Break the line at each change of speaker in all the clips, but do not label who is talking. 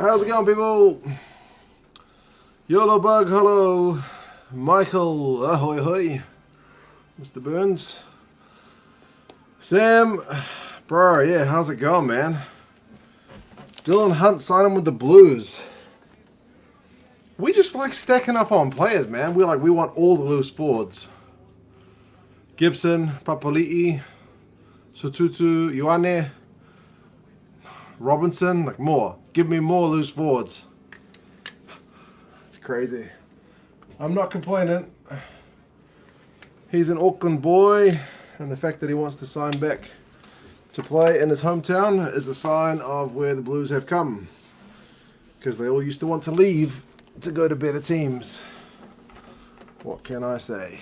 How's it going, people? YOLO Bug, hello. Michael, ahoy hoy. Mr. Burns. Sam, bro, yeah, how's it going, man? Dylan Hunt signing with the Blues. We just like stacking up on players, man. We want all the loose forwards. Gibson, Papali'i, Sotutu, Ioane, Robinson, like more. Give me more loose forwards. It's crazy. I'm not complaining. He's an Auckland boy, and the fact that he wants to sign back to play in his hometown is a sign of where the Blues have come. Because they all used to want to leave to go to better teams. What can I say?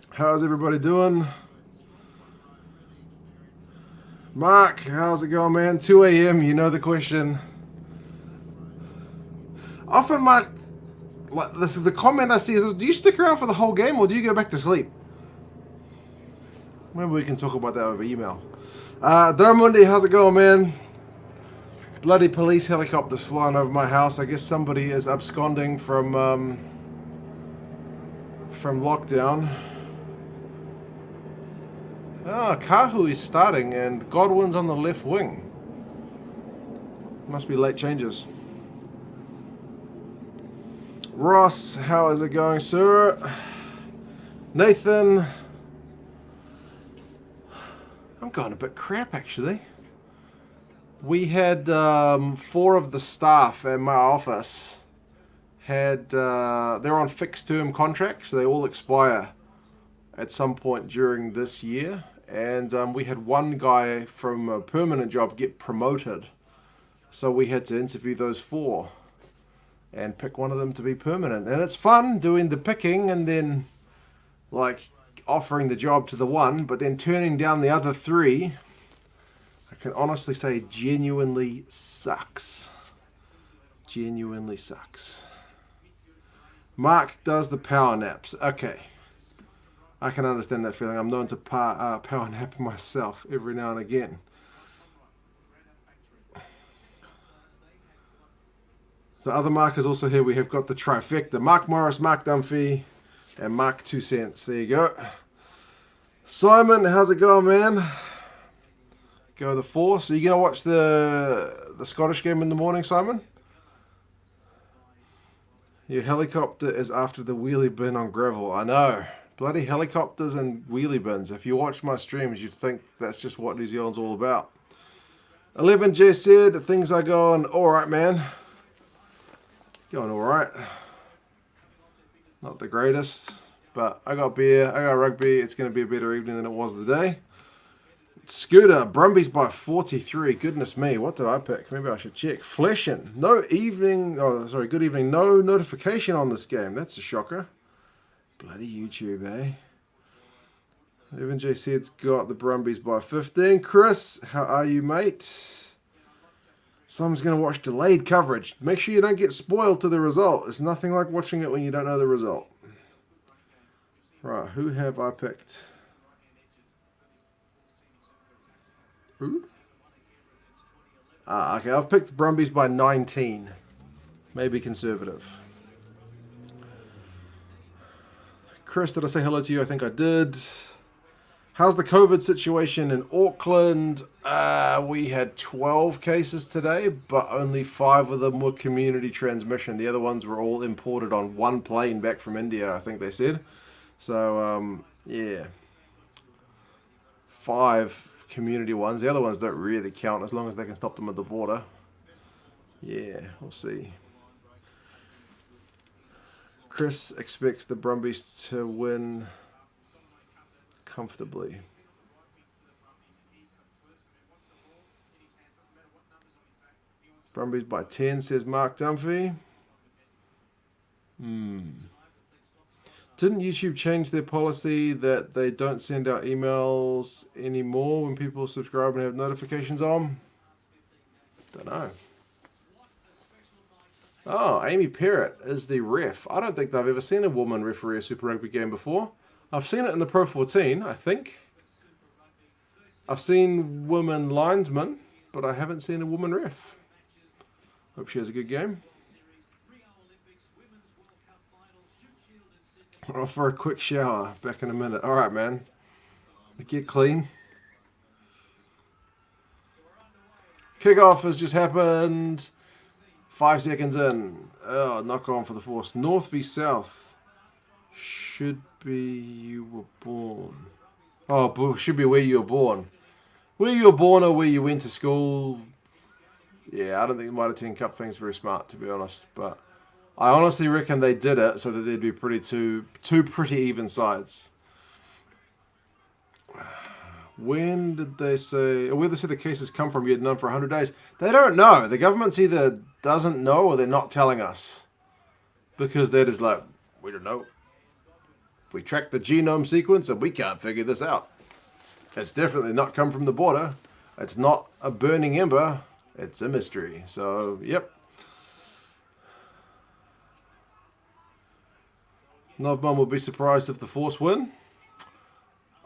How's everybody doing? Mark, how's it going, man? 2 a.m., you know the question. Often, Mark, like this is the comment I see is, do you stick around for the whole game or do you go back to sleep? Maybe we can talk about that over email. Darmundi, how's it going, man? Bloody police helicopters flying over my house. I guess somebody is absconding from lockdown. Kahu is starting and Godwin's on the left wing. Must be late changes. Ross, how is it going, sir? Nathan. I'm going a bit crap, actually. We had 4 of the staff at my office they're on fixed term contracts, so they all expire at some point during this year. And we had one guy from a permanent job get promoted. So we had to interview those 4 and pick one of them to be permanent. And it's fun doing the picking and then like offering the job to the one, but then turning down the other 3. I can honestly say genuinely sucks. Genuinely sucks. Mark does the power naps. Okay. I can understand that feeling. I'm known to power nap myself every now and again. The other Mark is also here. We have got the trifecta. Mark Morris, Mark Dunphy, and Mark 2 cents. There you go. Simon, how's it going, man? Go the 4. So you going to watch the Scottish game in the morning, Simon? Your helicopter is after the wheelie bin on gravel. I know. Bloody helicopters and wheelie bins. If you watch my streams, you'd think that's just what New Zealand's all about. 11 Jess said, things are going alright, man. Going alright. Not the greatest, but I got beer, I got rugby. It's going to be a better evening than it was today. Scooter, Brumbies by 43. Goodness me, what did I pick? Maybe I should check. Fleshin, good evening. No notification on this game. That's a shocker. Bloody YouTube, eh? Evan J said's got the Brumbies by 15. Chris, how are you, mate? Someone's going to watch delayed coverage. Make sure you don't get spoiled to the result. It's nothing like watching it when you don't know the result. Right, who have I picked? Who? Okay, I've picked Brumbies by 19. Maybe conservative. Chris, did I say hello to you? I think I did. How's the COVID situation in Auckland? We had 12 cases today, but only 5 of them were community transmission. The other ones were all imported on one plane back from India, I think they said. So, yeah. 5 community ones. The other ones don't really count as long as they can stop them at the border. Yeah, we'll see. Chris expects the Brumbies to win comfortably. Brumbies by 10, says Mark Dunphy. Didn't YouTube change their policy that they don't send out emails anymore when people subscribe and have notifications on? Don't know. Oh, Amy Parrott is the ref. I don't think I've ever seen a woman referee a Super Rugby game before. I've seen it in the Pro 14, I think. I've seen women linesmen, but I haven't seen a woman ref. Hope she has a good game. Off for a quick shower. Back in a minute. All right, man. Get clean. Kickoff has just happened. 5 seconds in. Oh, knock on for the Force. North v South. Should be you were born. Oh, should be where you were born. Where you were born or where you went to school. Yeah, I don't think the Mitre 10 Cup thing's very smart, to be honest. But I honestly reckon they did it so that there'd be two pretty even sides. When did they say... Where they say the cases come from, you had none for 100 days. They don't know. The government's either doesn't know or they're not telling us. Because they're just like, we don't know. We tracked the genome sequence and we can't figure this out. It's definitely not come from the border. It's not a burning ember. It's a mystery. So, yep. Novmum will be surprised if the Force win.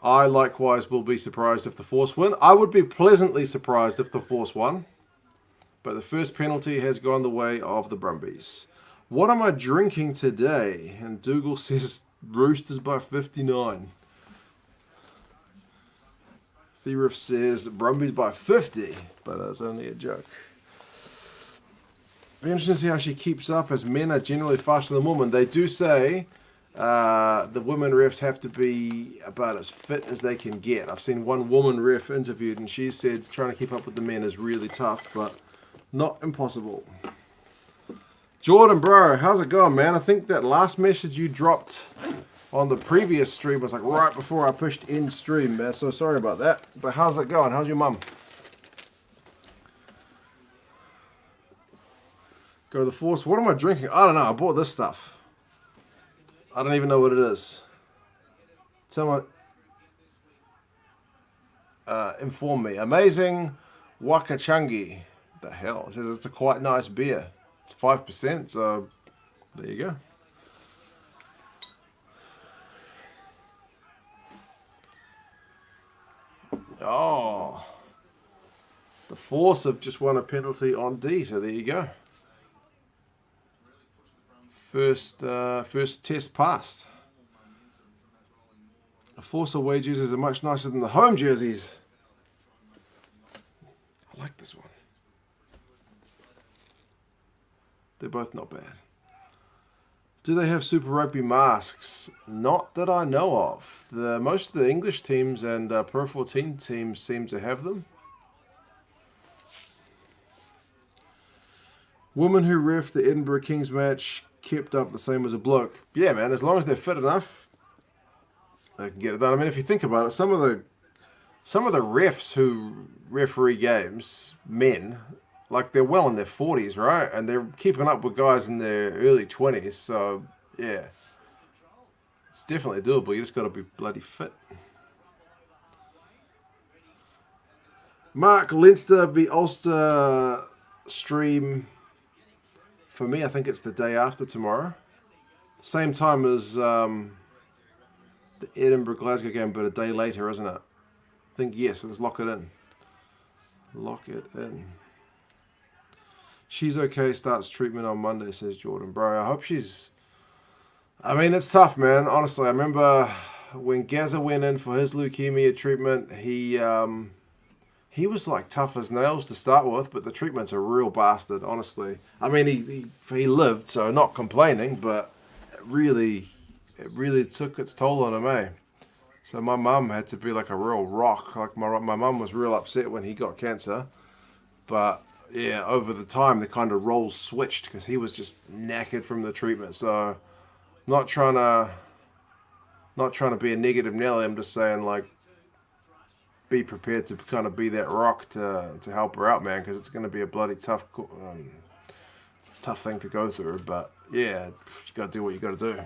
I likewise will be surprised if the Force win. I would be pleasantly surprised if the Force won. But the first penalty has gone the way of the Brumbies. What am I drinking today? And Dougal says Roosters by 59. Theorif says Brumbies by 50. But that's only a joke. Be interesting to see how she keeps up, as men are generally faster than women. They do say the women refs have to be about as fit as they can get. I've seen one woman ref interviewed and she said trying to keep up with the men is really tough, but not impossible. Jordan, bro, how's it going, man? I think that last message you dropped on the previous stream was like right before I pushed end stream, man. So sorry about that. But how's it going? How's your mum? Go the Force. What am I drinking? I don't know. I bought this stuff. I don't even know what it is. Someone inform me. Amazing Wakachangi. The hell? It says it's a quite nice beer. It's 5%, so there you go. Oh. The Force have just won a penalty on D, so there you go. First test passed. The Force away jerseys are much nicer than the home jerseys. I like this one. They're both not bad. Do they have Super Rugby masks? Not that I know of. Most of the English teams and Pro 14 teams seem to have them. Woman who ref the Edinburgh Kings match kept up the same as a bloke. Yeah, man, as long as they're fit enough, they can get it done. I mean, if you think about it, some of the refs who referee games, men, like they're well in their 40s, right? And they're keeping up with guys in their early 20s. So, yeah, it's definitely doable. You just got to be bloody fit. Mark Leinster v Ulster stream. For me, I think it's the day after tomorrow. Same time as the Edinburgh-Glasgow game, but a day later, isn't it? I think, yes, let's lock it in. Lock it in. She's okay, starts treatment on Monday, says Jordan. Bro, I hope she's... I mean, it's tough, man. Honestly, I remember when Gazza went in for his leukemia treatment, he was like tough as nails to start with, but the treatment's a real bastard, honestly. I mean, he lived, so not complaining, but it really took its toll on him, eh? So my mum had to be like a real rock. Like my mum was real upset when he got cancer, but yeah, over the time the kind of roles switched because he was just knackered from the treatment. So not trying to be a negative Nelly. I'm just saying, like, be prepared to kind of be that rock to help her out, man, because it's going to be a bloody tough thing to go through. But yeah, you got to do what you got to do.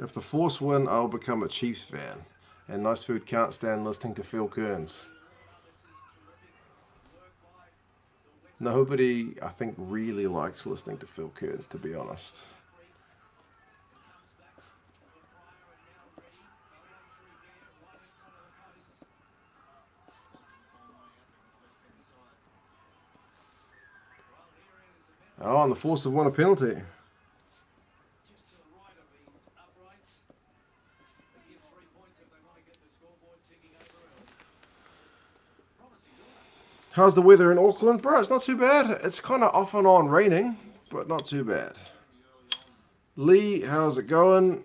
If the Force win, I'll become a Chiefs fan. And Nice Food can't stand listening to Phil Kearns. Nobody, I think, really likes listening to Phil Kearns, to be honest. Oh, and the Force have won a penalty. How's the weather in Auckland? Bro, it's not too bad. It's kind of off and on raining, but not too bad. Lee, how's it going?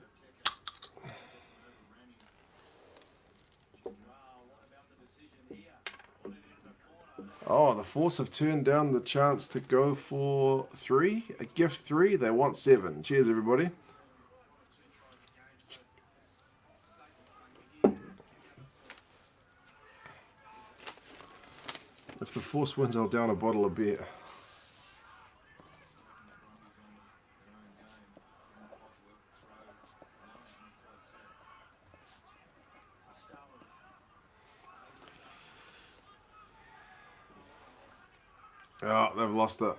Oh, the Force have turned down the chance to go for 3. A gift 3. They want 7. Cheers, everybody. If the Force wins, I'll down a bottle of beer. Oh, they've lost it.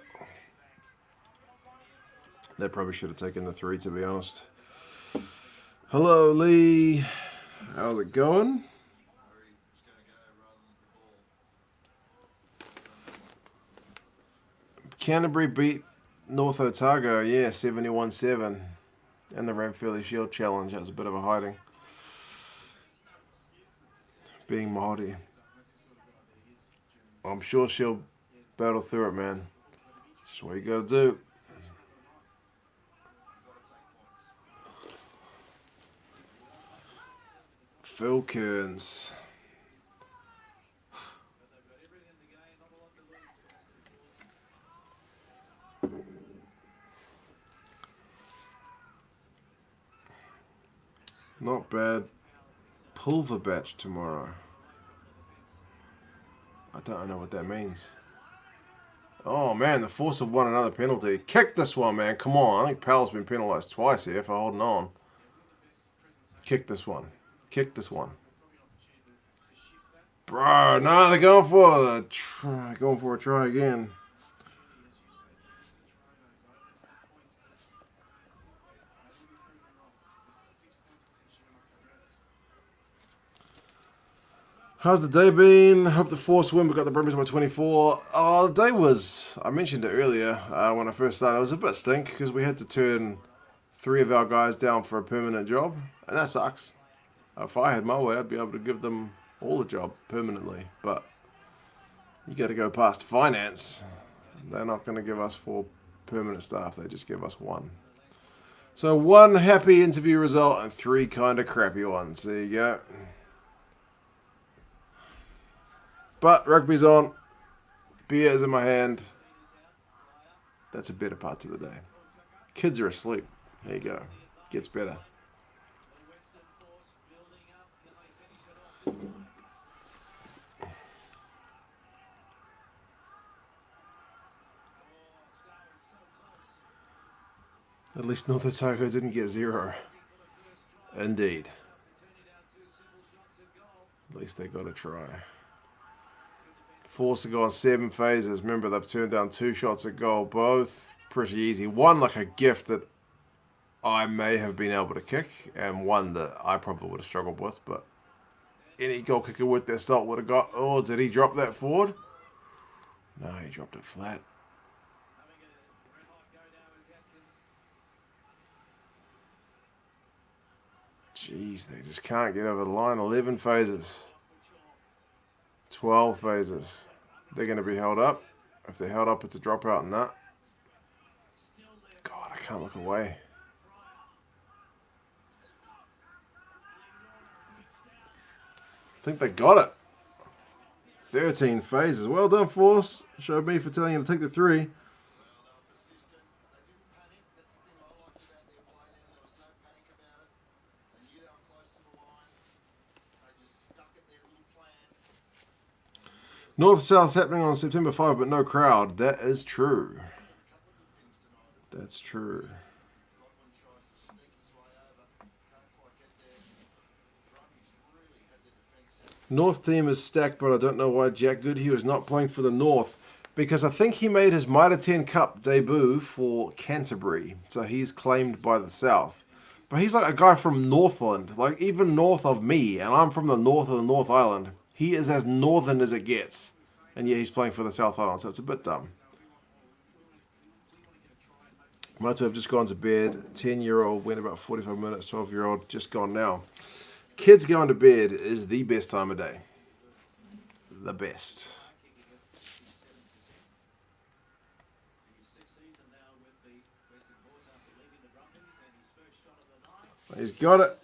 They probably should have taken the 3, to be honest. Hello, Lee. How's it going? Canterbury beat North Otago, yeah, 71-7. In the Ranfurly Shield Challenge. That was a bit of a hiding. Being Māori. I'm sure she'll battle through it, man. Just what you gotta do. Phil Kearns. Not bad. Pulver batch tomorrow. I don't know what that means. Oh man, the Force have won another penalty. Kick this one, man. Come on. I think Powell's been penalised twice here for holding on. Kick this one. Kick this one. Bro, no, they're going for the try. Going for a try again. How's the day been? Hope the Force win. We got the Brumbies by 24. Oh, the day was, I mentioned it earlier when I first started. It was a bit stink because we had to turn 3 of our guys down for a permanent job. And that sucks. If I had my way, I'd be able to give them all the job permanently. But you got to go past finance. They're not going to give us 4 permanent staff. They just give us 1. So 1 happy interview result and 3 kind of crappy ones. There you go. But rugby's on. Beer's in my hand. That's a better part of the day. Kids are asleep. There you go. Gets better. At least North Otago didn't get 0. Indeed. At least they got a try. Forced to go on 7 phases. Remember, they've turned down 2 shots at goal. Both pretty easy. One like a gift that I may have been able to kick, and one that I probably would have struggled with. But any goal kicker with their salt would have got. Oh, did he drop that forward? No, he dropped it flat. Jeez, they just can't get over the line. 11 phases. 12 phases. They're going to be held up. If they're held up, it's a dropout in that. God, I can't look away. I think they got it. 13 phases. Well done, Force. Showed me for telling you to take the 3. North-South's happening on September 5, but no crowd. That is true. That's true. North team is stacked, but I don't know why Jack Goodhue is not playing for the North. Because I think he made his Mitre 10 Cup debut for Canterbury. So he's claimed by the South. But he's like a guy from Northland. Like even north of me. And I'm from the north of the North Island. He is as northern as it gets. And yet he's playing for the South Island, so it's a bit dumb. Might have just gone to bed. 10-year-old went about 45 minutes. 12-year-old just gone now. Kids going to bed is the best time of day. The best. He's got it.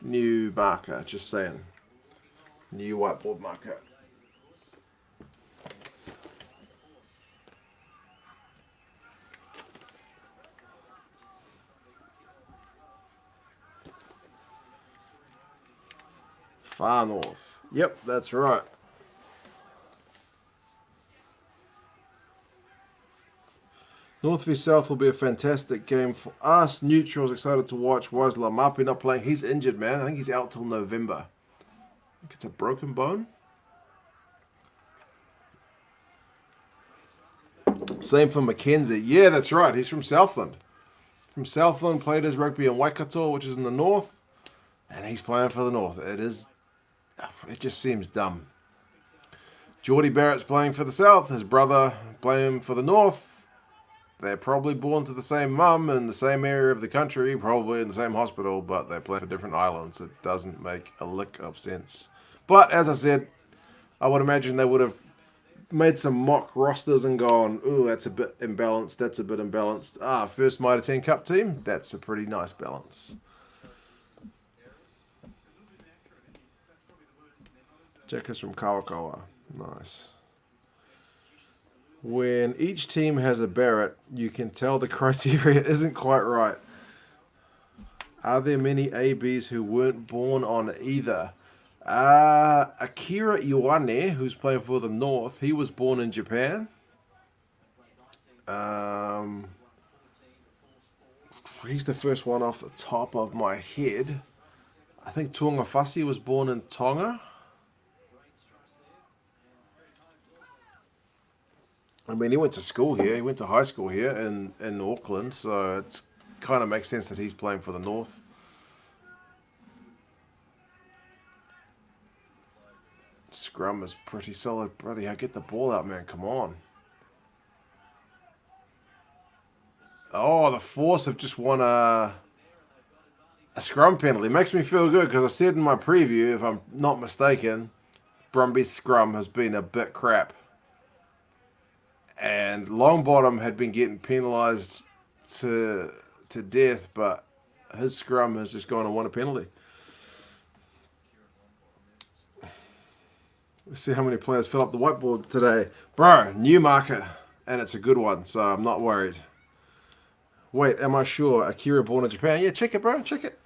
New marker, just saying. New whiteboard marker. Far north. Yep, that's right. North v South will be a fantastic game for us. Neutrals excited to watch. Why is Lamapi not playing? He's injured, man. I think he's out till November. I think it's a broken bone. Same for Mackenzie. Yeah, that's right. He's from Southland. From Southland, played his rugby in Waikato, which is in the north. And he's playing for the north. It just seems dumb. Geordie Barrett's playing for the south. His brother playing for the north. They're probably born to the same mum in the same area of the country, probably in the same hospital, but they play for different islands. It doesn't make a lick of sense. But as I said, I would imagine they would have made some mock rosters and gone, ooh, that's a bit imbalanced, that's a bit imbalanced. First Mitre 10 Cup team, that's a pretty nice balance. Jackers from Kawakawa. Nice. When each team has a Barrett, you can tell the criteria isn't quite right. Are there many ABs who weren't born on either? Akira Iwane, who's playing for the North, he was born in Japan. He's the first one off the top of my head. I think Tuangafasi was born in Tonga. I mean, he went to school here. He went to high school here in Auckland, so it kind of makes sense that he's playing for the North. Scrum is pretty solid. Bloody hell, get the ball out, man. Come on. Oh, the Force have just won a scrum penalty. Makes me feel good because I said in my preview, if I'm not mistaken, Brumbies scrum has been a bit crap. And Longbottom had been getting penalised to death, but his scrum has just gone and won a penalty. Let's see how many players fill up the whiteboard today. Bro, new marker, and it's a good one, so I'm not worried. Wait, am I sure? Akira born in Japan? Yeah, check it, bro, check it.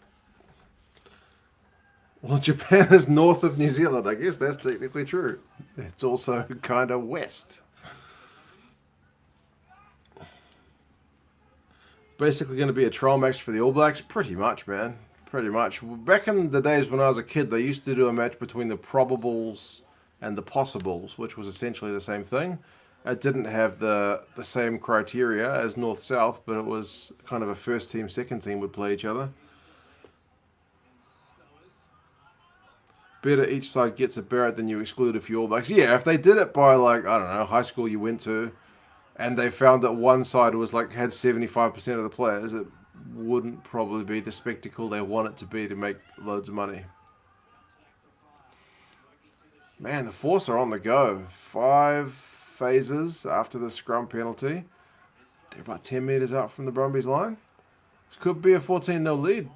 Well, Japan is north of New Zealand. I guess that's technically true. It's also kind of west. Basically going to be a trial match for the All Blacks? Pretty much, man. Pretty much. Back in the days when I was a kid, they used to do a match between the probables and the possibles, which was essentially the same thing. It didn't have the same criteria as North-South, but it was kind of a first team, second team would play each other. Better each side gets a Barrett than you exclude a few All Blacks. Yeah, if they did it by, like, I don't know, high school you went to, and they found that one side was like had 75% of the players, it wouldn't probably be the spectacle they want it to be to make loads of money. Man, the Force are on the go. 5 phases after the scrum penalty. They're about 10 metres out from the Brumbies line. This could be a 14-0 lead.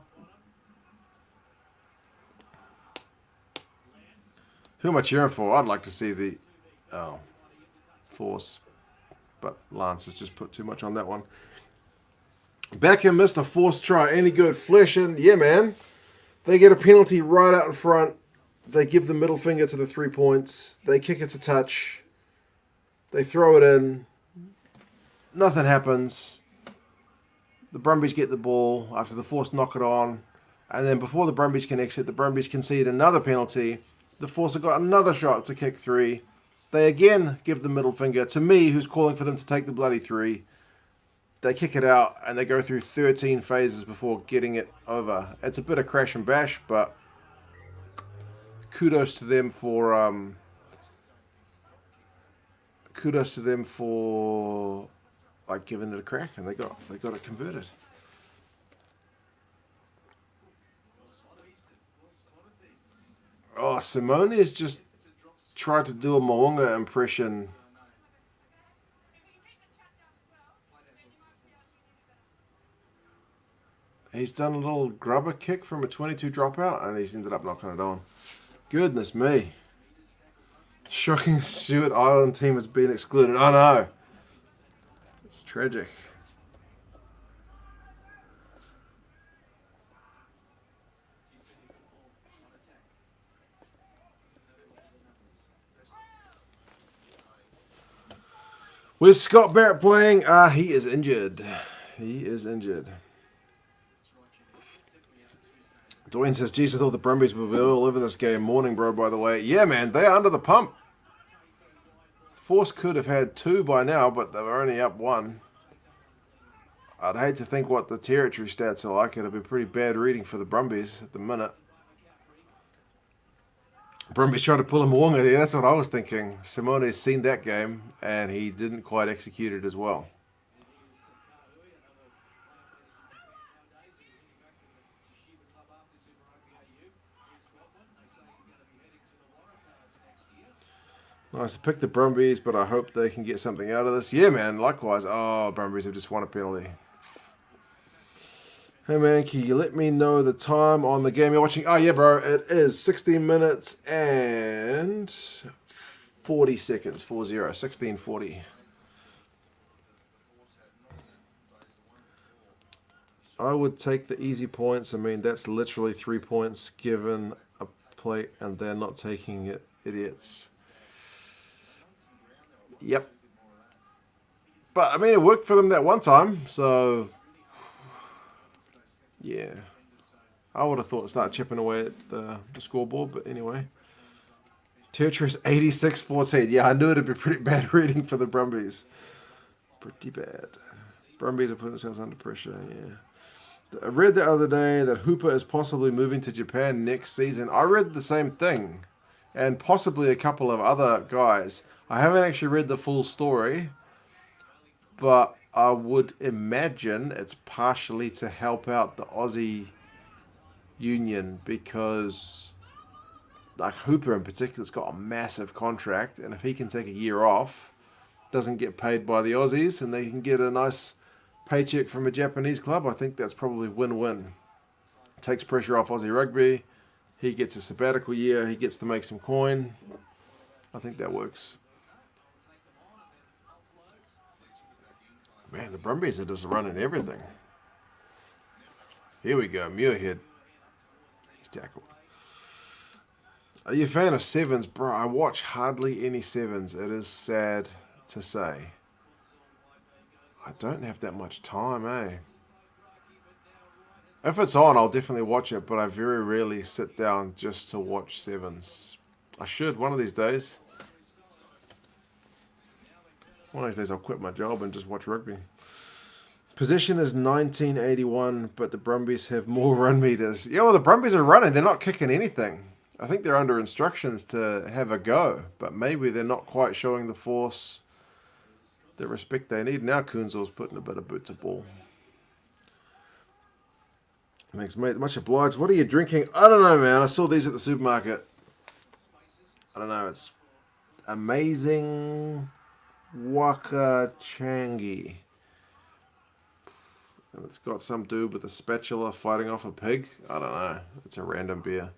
Who am I cheering for? I'd like to see the Force. But Lance has just put too much on that one. Beckham missed a forced try. Any good? Fleshing. Yeah, man. They get a penalty right out in front. They give the middle finger to the 3 points. They kick it to touch. They throw it in. Nothing happens. The Brumbies get the ball after the Force knock it on. And then before the Brumbies can exit, the Brumbies concede another penalty. The Force have got another shot to kick 3. They again give the middle finger to me, who's calling for them to take the bloody 3. they kick it out and they go through 13 phases before getting it over. It's a bit of crash and bash, but kudos to them for like giving it a crack, and they got it converted. Oh, Simone has just tried to do a Moonga impression. He's done a little grubber kick from a 22 dropout, and he's ended up knocking it on. Goodness me. Shocking Stewart Island team has been excluded. Oh no. It's tragic. Where's Scott Barrett playing? He is injured. He is injured. Dwayne says, geez, I thought the Brumbies would be all over this game. Morning, bro, by the way. Yeah, man, they are under the pump. Force could have had 2 by now, but they were only up 1. I'd hate to think what the territory stats are like. It'll be pretty bad reading for the Brumbies at the minute. Brumbies trying to pull a Moonga there. That's what I was thinking. Simone's seen that game, and he didn't quite execute it as well. Nice to pick the Brumbies, but I hope they can get something out of this. Yeah, man, likewise. Oh, Brumbies have just won a penalty. Hey, man, can you let me know the time on the game you're watching? Oh, yeah, bro. It is 16 minutes and 40 seconds. 40. 16:40. I would take the easy points. I mean, that's literally 3 points given a plate, and they're not taking it. Idiots. Yep. But, I mean, it worked for them that one time, so... yeah. I would have thought start chipping away at the scoreboard, but anyway. Tetris 86-14. Yeah, I knew it'd be pretty bad reading for the Brumbies. Pretty bad. Brumbies are putting themselves under pressure, yeah. I read the other day that Hooper is possibly moving to Japan next season. I read the same thing. And possibly a couple of other guys. I haven't actually read the full story, but I would imagine it's partially to help out the Aussie union, because like Hooper in particular has got a massive contract, and if he can take a year off, doesn't get paid by the Aussies, and they can get a nice paycheck from a Japanese club, I think that's probably win-win. Takes pressure off Aussie rugby. He gets a sabbatical year. He gets to make some coin. I think that works. Man, the Brumbies are just running everything. Here we go. Muirhead. He's tackled. Are you a fan of sevens? Bro, I watch hardly any sevens. It is sad to say. I don't have that much time, eh? If it's on, I'll definitely watch it, but I very rarely sit down just to watch sevens. I should one of these days. One of these days I'll quit my job and just watch rugby. Possession is 1981, but the Brumbies have more run meters. Yeah, well, the Brumbies are running. They're not kicking anything. I think they're under instructions to have a go, but maybe they're not quite showing the force, the respect they need. Now Kunzel's putting a bit of boot to ball. Thanks, mate. Much obliged. What are you drinking? I don't know, man. I saw these at the supermarket. I don't know. It's amazing Waka Changi. And it's got some dude with a spatula fighting off a pig. I don't know. It's a random beer.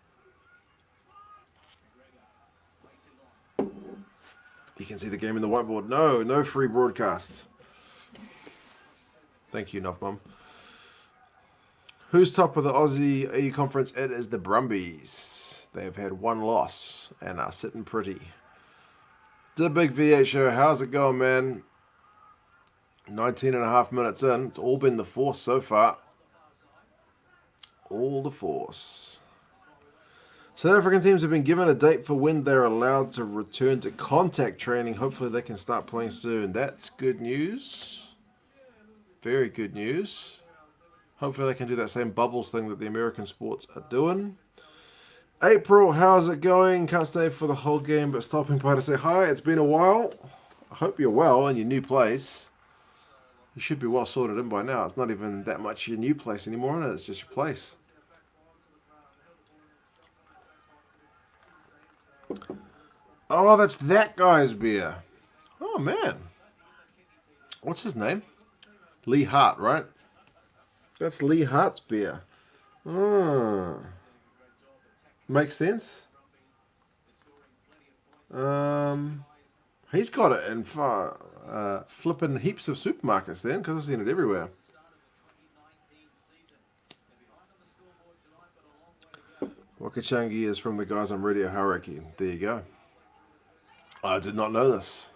You can see the game in the whiteboard. No free broadcast. Thank you, Nuffbum. Who's top of the Aussie AU conference? It is the Brumbies. They have had one loss and are sitting pretty. The Big V8 show. How's it going, man? 19.5 minutes in. It's all been the force so far. All the force. South African teams have been given a date for when they're allowed to return to contact training. Hopefully they can start playing soon. That's good news. Very good news. Hopefully they can do that same bubbles thing that the American sports are doing. April, how's it going? Can't stay for the whole game, but stopping by to say hi. It's been a while. I hope you're well in your new place. You should be well sorted in by now. It's not even that much your new place anymore, is it? It's just your place. Oh, that's that guy's beer. Oh, man. What's his name? Lee Hart, right? That's Lee Hart's beer. Oh. Makes sense. He's got it in flipping heaps of supermarkets then, because I've seen it everywhere. Wakachangi is from the guys on Radio Hauraki. There you go. I did not know this.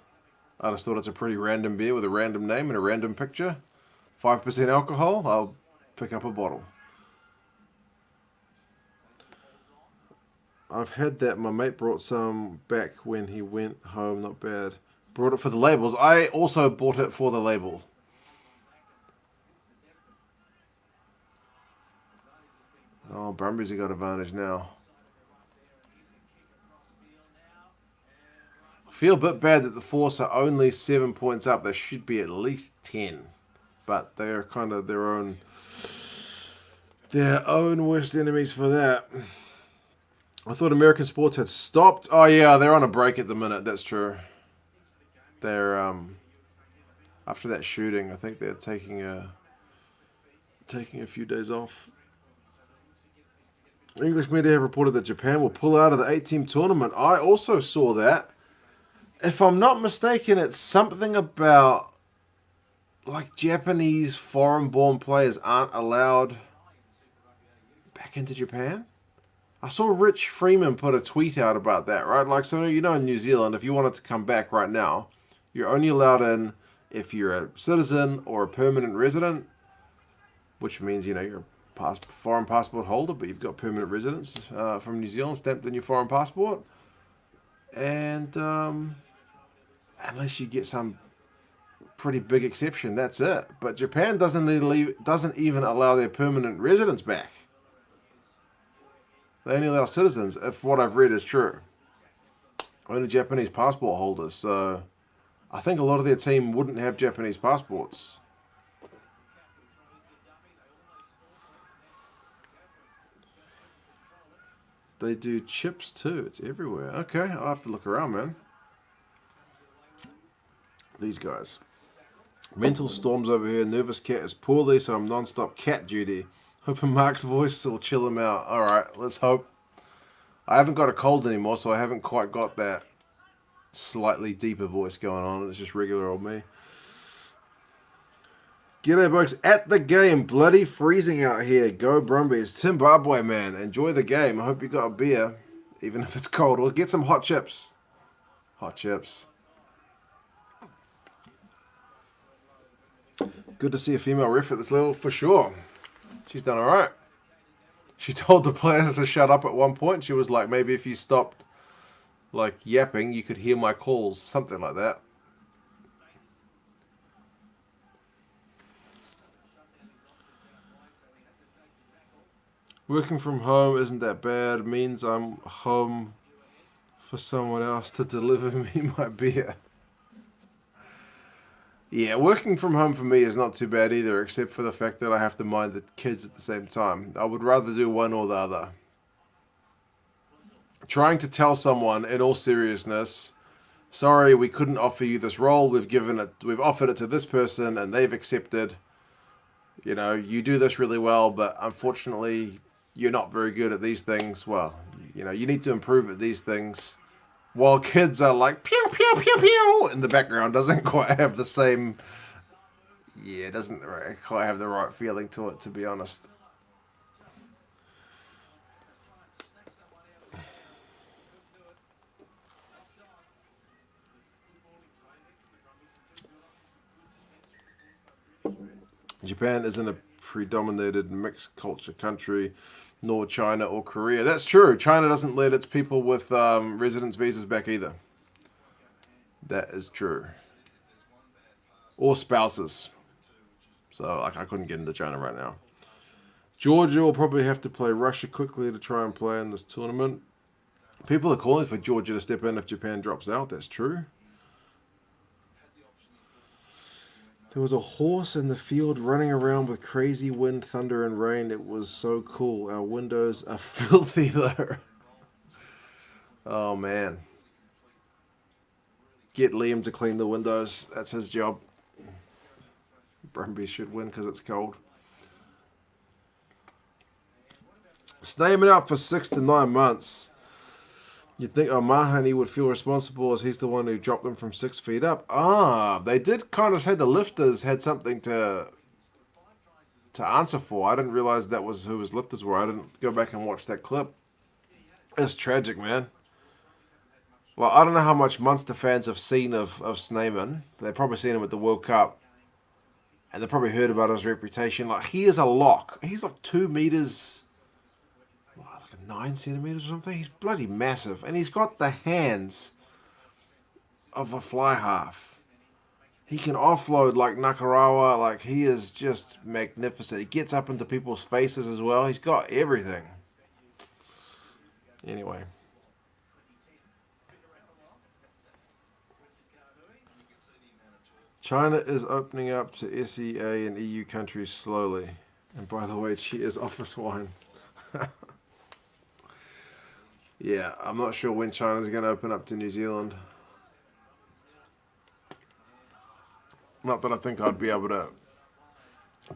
I just thought it's a pretty random beer with a random name and a random picture. 5% alcohol. I'll pick up a bottle. I've had that. My mate brought some back when he went home. Not bad. Brought it for the labels. I also bought it for the label. Oh, Brumbies have got advantage now. I feel a bit bad that the Force are only 7 points up. They should be at least 10. But they're kind of their own worst enemies for that. I thought American sports had stopped. Oh yeah, they're on a break at the minute. That's true. They're after that shooting, I think they're taking a few days off. English media have reported that Japan will pull out of the 8-team tournament. I also saw that. If I'm not mistaken, it's something about like Japanese foreign-born players aren't allowed back into Japan. I saw Rich Freeman put a tweet out about that, right? Like, so you know, in New Zealand, if you wanted to come back right now, you're only allowed in if you're a citizen or a permanent resident, which means, you know, you're a foreign passport holder, but you've got permanent residence from New Zealand stamped in your foreign passport. And unless you get some pretty big exception, that's it. But Japan doesn't even allow their permanent residents back. They only allow citizens, if what I've read is true. Only Japanese passport holders. So I think a lot of their team wouldn't have Japanese passports. They do chips too. It's everywhere. Okay, I'll have to look around, man. These guys. Mental storms over here. Nervous cat is poorly, so I'm non-stop cat duty. Hoping Mark's voice will chill him out. Alright, let's hope. I haven't got a cold anymore, so I haven't quite got that slightly deeper voice going on. It's just regular old me. G'day, folks. At the game. Bloody freezing out here. Go Brumbies. Zimbabwe, man. Enjoy the game. I hope you got a beer, even if it's cold. Or get some hot chips. Hot chips. Good to see a female ref at this level, for sure. She's done alright. She told the players to shut up at one point. She was like, maybe if you stopped like yapping, you could hear my calls. Something like that. Working from home isn't that bad. It means I'm home for someone else to deliver me my beer. Yeah, working from home for me is not too bad either, except for the fact that I have to mind the kids at the same time. I would rather do one or the other. Trying to tell someone, in all seriousness, sorry, we couldn't offer you this role. We've offered it to this person, and they've accepted. You know, you do this really well, but unfortunately, you're not very good at these things. Well, you know, you need to improve at these things. While kids are like, pew, pew, pew, pew, in the background, doesn't quite have the same, it doesn't quite have the right feeling to it, to be honest. Japan isn't a predominated mixed culture country, nor China or Korea. That's true. China doesn't let its people with residence visas back either. That is true. Or spouses. So I couldn't get into China right now. Georgia will probably have to play Russia quickly to try and play in this tournament. People are calling for Georgia to step in if Japan drops out. That's true. There was a horse in the field running around with crazy wind, thunder, and rain. It was so cool. Our windows are filthy, though. Oh, man. Get Liam to clean the windows. That's his job. Brumbies should win because it's cold. Snayman out for 6 to 9 months. You'd think Mahoney would feel responsible as he's the one who dropped them from 6 feet up. They did kind of say the lifters had something to answer for. I didn't realize that was who his lifters were. I didn't go back and watch that clip. It's tragic, man. Well, I don't know how much Munster fans have seen of Snayman. They've probably seen him at the World Cup. And they've probably heard about his reputation. Like, he is a lock. He's like 2 meters... 9 centimeters or something. He's bloody massive. And he's got the hands of a fly half. He can offload like Nakarawa. Like, he is just magnificent. He gets up into people's faces as well. He's got everything. Anyway. China is opening up to SEA and EU countries slowly. And by the way, cheers, office wine. Yeah, I'm not sure when China's going to open up to New Zealand. Not that I think I'd be able to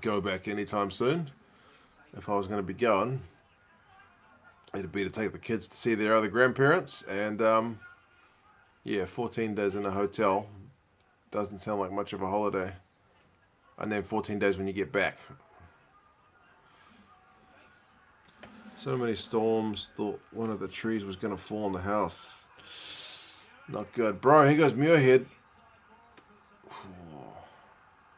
go back anytime soon. If I was going to be going, it'd be to take the kids to see their other grandparents. And, 14 days in a hotel doesn't sound like much of a holiday. And then 14 days when you get back. So many storms, thought one of the trees was going to fall on the house. Not good. Bro, here goes Muirhead.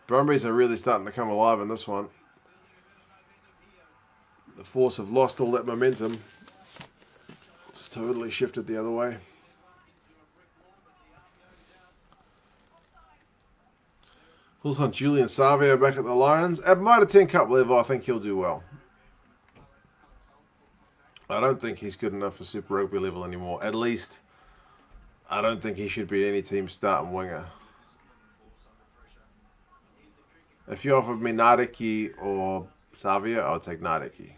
Brumbies are really starting to come alive in this one. The Force have lost all that momentum. It's totally shifted the other way. Who's on Julian Savio back at the Lions? At Mitre 10 Cup level, I think he'll do well. I don't think he's good enough for Super Rugby level anymore. At least, I don't think he should be any team starting winger. If you offered me Nardiki or Savia, I would take Nardiki.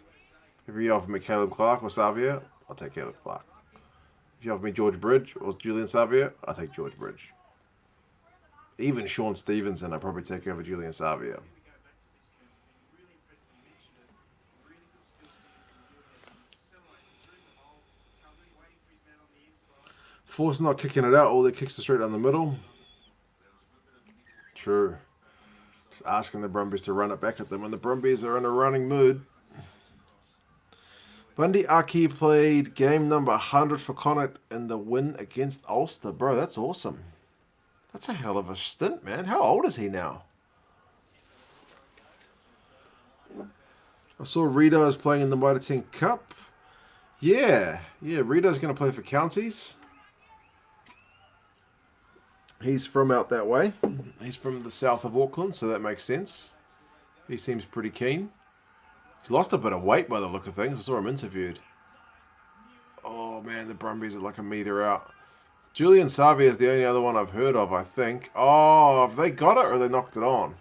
If you offered me Caleb Clark or Savia, I'll take Caleb Clark. If you offered me George Bridge or Julian Savia, I'll take George Bridge. Even Sean Stevenson, I'd probably take over Julian Savia. Force not kicking it out. All their kicks are straight down the middle. True. Just asking the Brumbies to run it back at them when the Brumbies are in a running mood. Bundy Aki played game number 100 for Connacht in the win against Ulster. Bro, that's awesome. That's a hell of a stint, man. How old is he now? I saw Rito is playing in the Mitre 10 Cup. Yeah, Rito's going to play for Counties. He's from out that way. He's from the south of Auckland, so that makes sense. He seems pretty keen. He's lost a bit of weight by the look of things. I saw him interviewed. Oh, man, the Brumbies are like a metre out. Julian Savia is the only other one I've heard of, I think. Oh, have they got it or they knocked it on?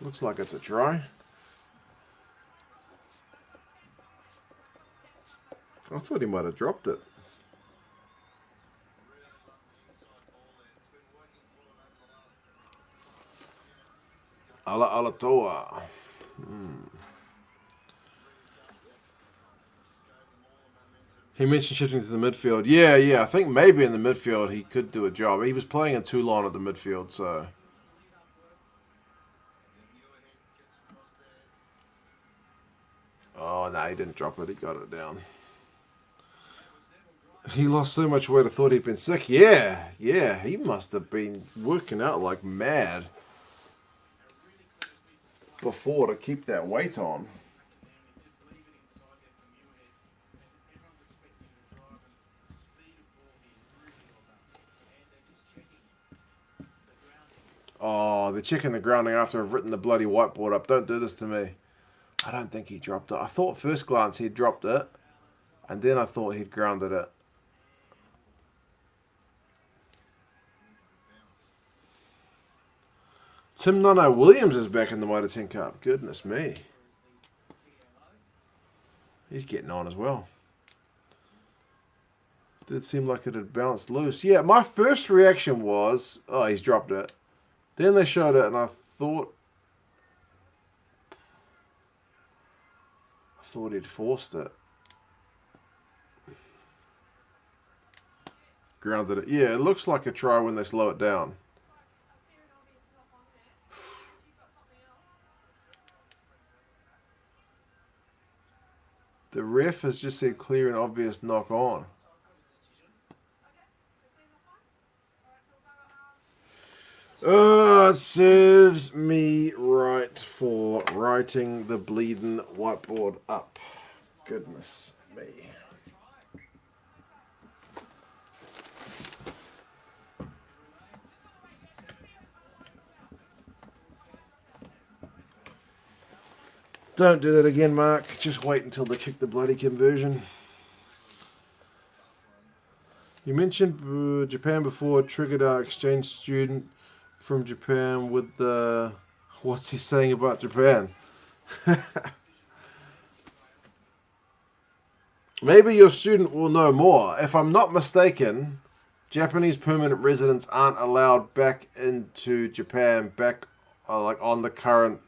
Looks like it's a try. I thought he might have dropped it. Alatoa. He mentioned shifting to the midfield. Yeah. I think maybe in the midfield he could do a job. He was playing in Toulon at the midfield, so. Oh, no, he didn't drop it. He got it down. He lost so much weight I thought he'd been sick. Yeah. He must have been working out like mad before to keep that weight on. Oh, Oh, they're checking the grounding after I've written the bloody whiteboard up. Don't do this to me. I don't think he dropped it. I thought first glance he'd dropped it. And then I thought he'd grounded it. Tim Nono Williams is back in the Mitre 10 Cup. Goodness me. He's getting on as well. Did seem like it had bounced loose. Yeah, my first reaction was, oh, he's dropped it. Then they showed it and I thought he'd forced it. Grounded it. Yeah, it looks like a try when they slow it down. The ref has just said clear and obvious knock on. It serves me right for writing the bleeding whiteboard up. Goodness me. Don't do that again, Mark. Just wait until they kick the bloody conversion. You mentioned Japan before. Triggered our exchange student from Japan with the... What's he saying about Japan? Maybe your student will know more. If I'm not mistaken, Japanese permanent residents aren't allowed back into Japan, like on the current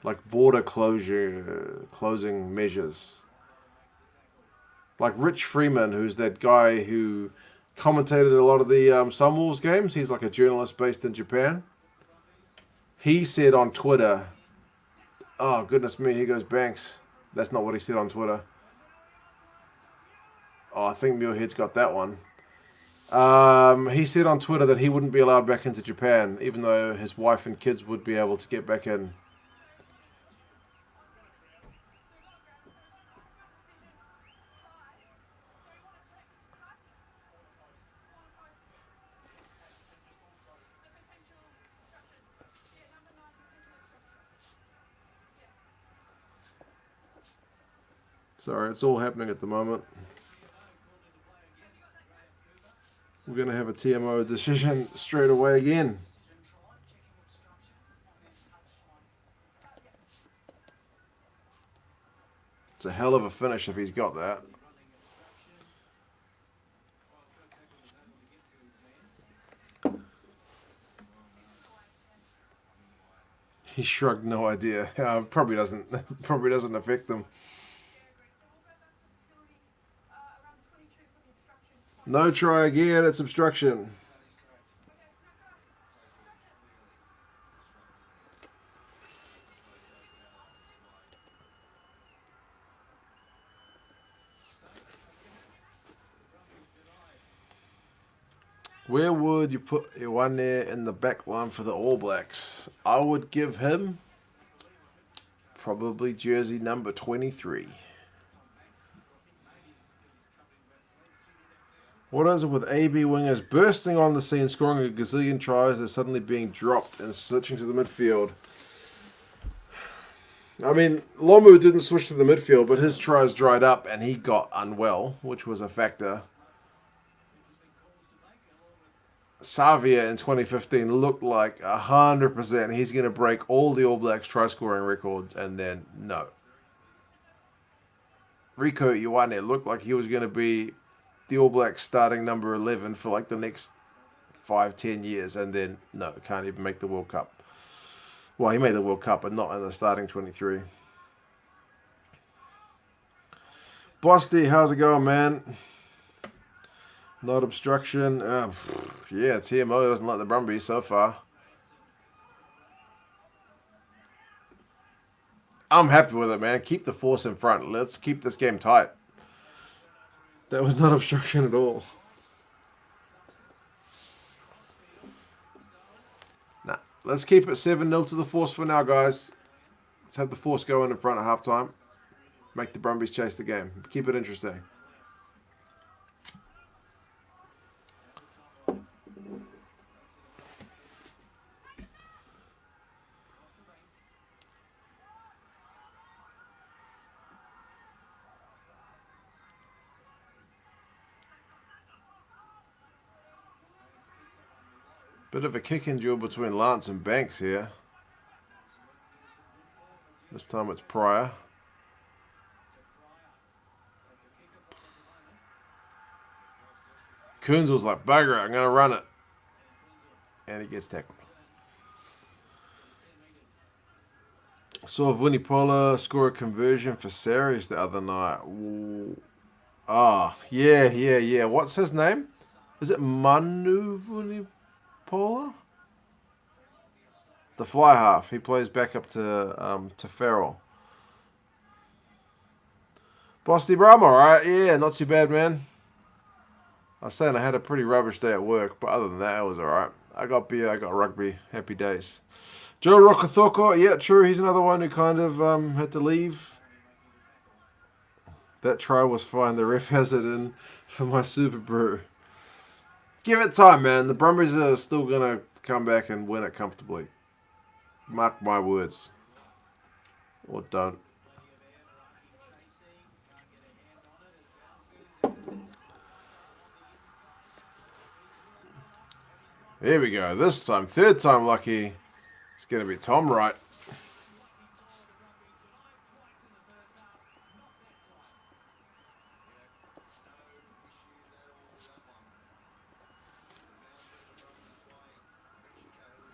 like border closing measures. Like Rich Freeman, who's that guy who commentated a lot of the Sunwolves games. He's like a journalist based in Japan. He said on Twitter, oh, goodness me, here goes Banks. That's not what he said on Twitter. Oh, I think Muirhead's got that one. He said on Twitter that he wouldn't be allowed back into Japan, even though his wife and kids would be able to get back in. Sorry, it's all happening at the moment. We're going to have a TMO decision straight away again. It's a hell of a finish if he's got that. He shrugged, no idea. Probably doesn't affect them. No try again, it's obstruction. Where would you put Iwane in the back line for the All Blacks? I would give him probably jersey number 23. What is it with AB wingers bursting on the scene, scoring a gazillion tries, they're suddenly being dropped and switching to the midfield? I mean, Lomu didn't switch to the midfield, but his tries dried up and he got unwell, which was a factor. Savia in 2015 looked like 100% he's going to break all the All Blacks try-scoring records, and then no. Rico Ioane looked like he was going to be the All Blacks starting number 11 for like the next 5-10 years, and then no, can't even make the World Cup. Well, he made the World Cup, but not in the starting 23. Bosty, how's it going, man? Not obstruction. Yeah, TMO doesn't like the Brumbies so far. I'm happy with it, man. Keep the force in front. Let's keep this game tight. That was not obstruction at all. Nah, let's keep it 7-0 to the force for now, guys. Let's have the force go in front at halftime. Make the Brumbies chase the game. Keep it interesting. Bit of a kicking duel between Lance and Banks here. This time it's Pryor. Kunzel's like, bugger it, I'm going to run it. And he gets tackled. Saw Vunipola score a conversion for Saris the other night. Ah, yeah. What's his name? Is it Manu Vunipola? The fly half. He plays back up to Farrell. Bosty Brum, alright. Yeah, not too bad, man. I was saying I had a pretty rubbish day at work, but other than that, it was alright. I got beer, I got rugby. Happy days. Joe Rokathoko, yeah, true. He's another one who kind of had to leave. That try was fine. The ref has it in for my Super Brew. Give it time, man. The Brumbies are still going to come back and win it comfortably. Mark my words. Or don't. Here we go. This time, third time lucky. It's going to be Tom Wright.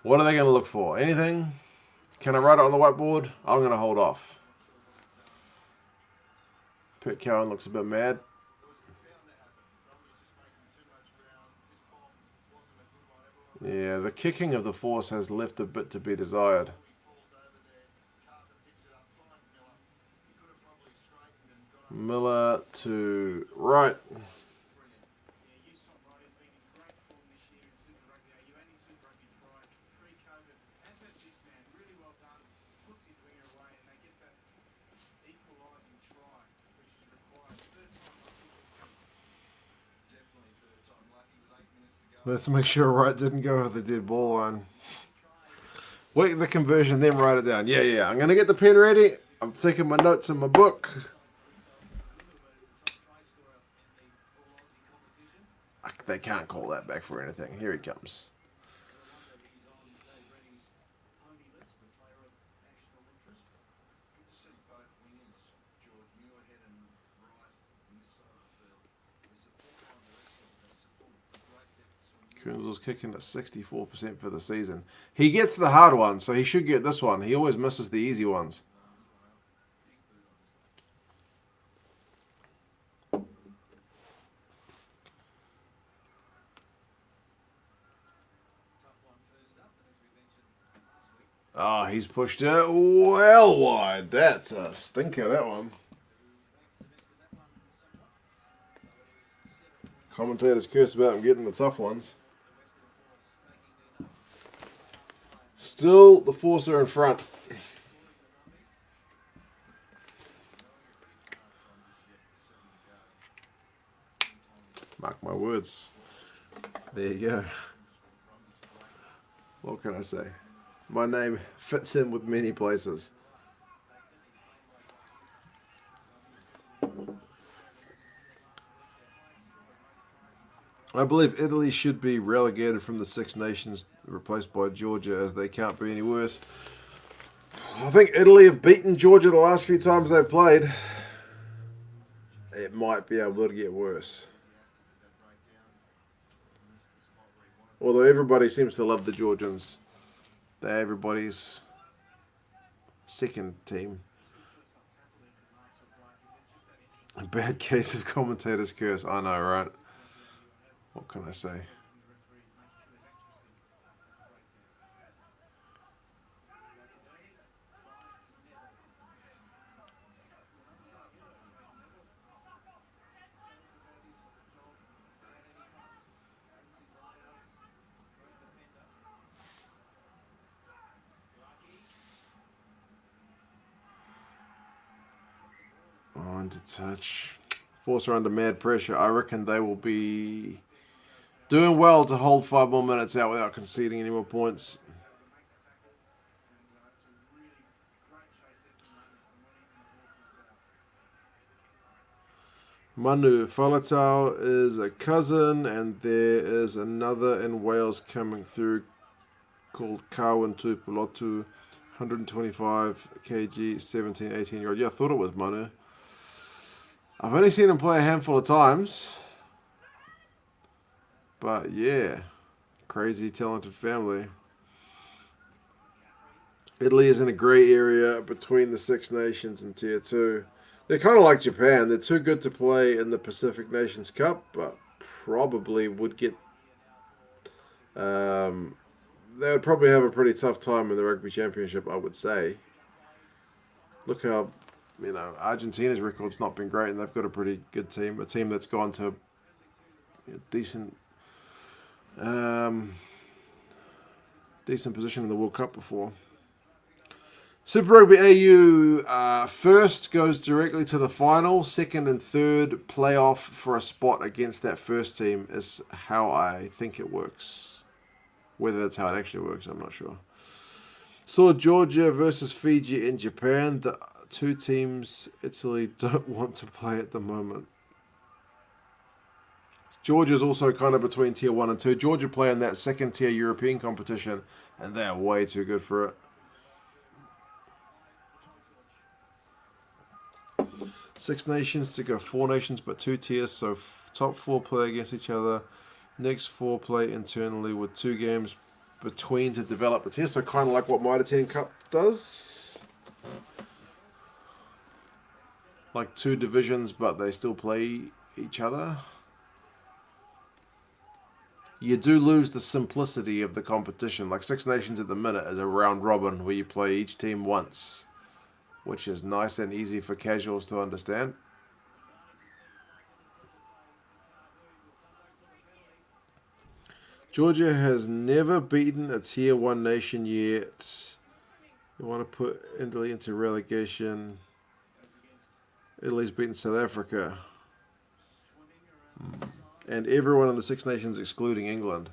What are they going to look for? Anything? Can I write it on the whiteboard? I'm going to hold off. Pete Cowan looks a bit mad. Yeah, the kicking of the force has left a bit to be desired. Miller to Wright. Let's make sure Wright didn't go over the dead ball line. Wait the conversion, then write it down. Yeah. I'm going to get the pen ready. I'm taking my notes in my book. They can't call that back for anything. Here he comes. Kunzel's kicking at 64% for the season. He gets the hard one, so he should get this one. He always misses the easy ones. Oh, he's pushed it well wide. That's a stinker, that one. Commentators curse about him getting the tough ones. Still, the Force are in front. Mark my words. There you go. What can I say? My name fits in with many places. I believe Italy should be relegated from the Six Nations, replaced by Georgia, as they can't be any worse. I think Italy have beaten Georgia the last few times they've played. It might be able to get worse. Although everybody seems to love the Georgians. They're everybody's second team. A bad case of commentators' curse. I know, right? What can I say? On to touch. Force are under mad pressure. I reckon they will be doing well to hold 5 more minutes out without conceding any more points. Manu Falatau is a cousin, and there is another in Wales coming through called Carwin Tupulotu, 125 kg, 17, 18-year-old. Yeah, I thought it was Manu. I've only seen him play a handful of times. But yeah, crazy talented family. Italy is in a grey area between the Six Nations and Tier 2. They're kind of like Japan. They're too good to play in the Pacific Nations Cup, but probably would get... they would probably have a pretty tough time in the Rugby Championship, I would say. Look how, Argentina's record's not been great, and they've got a pretty good team. A team that's gone to decent position in the World Cup before. Super Rugby AU first goes directly to the final. Second and third playoff for a spot against that first team is how I think it works. Whether that's how it actually works, I'm not sure. Saw Georgia versus Fiji in Japan. The two teams Italy don't want to play at the moment. Georgia's also kind of between Tier 1 and 2. Georgia play in that second tier European competition, and they're way too good for it. Six nations to go 4 nations, but 2 tiers, so top 4 play against each other. Next 4 play internally with 2 games between to develop a tier, so kind of like what Mitre 10 Cup does. Like 2 divisions, but they still play each other. You do lose the simplicity of the competition. Like Six Nations at the minute is a round robin where you play each team once, which is nice and easy for casuals to understand. Georgia has never beaten a Tier 1 nation yet. You want to put Italy into relegation. Italy's beaten South Africa. And everyone in the Six Nations excluding England.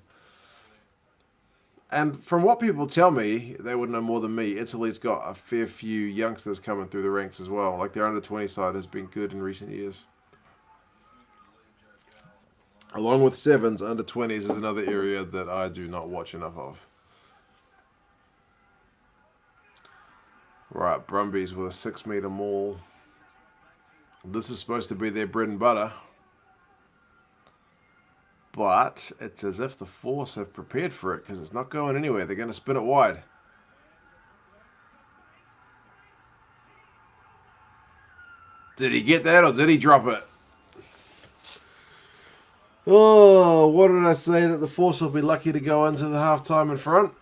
And from what people tell me, they would know more than me, Italy's got a fair few youngsters coming through the ranks as well. Like their under-20 side has been good in recent years. Along with sevens, under-20s is another area that I do not watch enough of. Right, Brumbies with a 6-metre maul. This is supposed to be their bread and butter. But it's as if the Force have prepared for it because it's not going anywhere. They're going to spin it wide. Did he get that or did he drop it? Oh, what did I say? That the Force will be lucky to go into the halftime in front?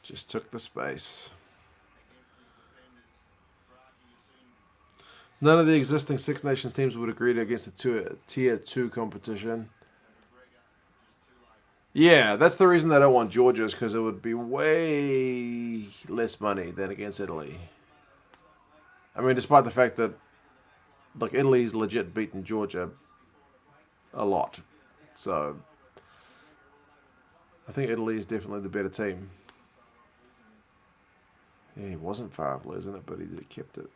Just took the space. None of the existing Six Nations teams would agree to against the Tier 2 competition. Yeah, that's the reason they don't want Georgia, is because it would be way less money than against Italy. I mean, despite the fact that, like, Italy's legit beaten Georgia a lot. So, I think Italy is definitely the better team. Yeah, he wasn't far off losing it, but he kept it.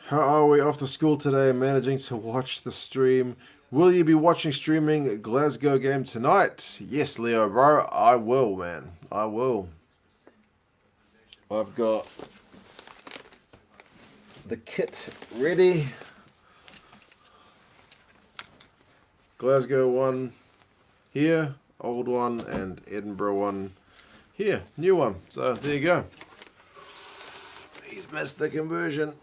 How are we after school today managing to watch the stream? Will you be watching streaming Glasgow game tonight? Yes, Leo, bro. I will, man. I will. I've got the kit ready. Glasgow one here, old one, and Edinburgh one here, new one. So there you go. He's missed the conversion.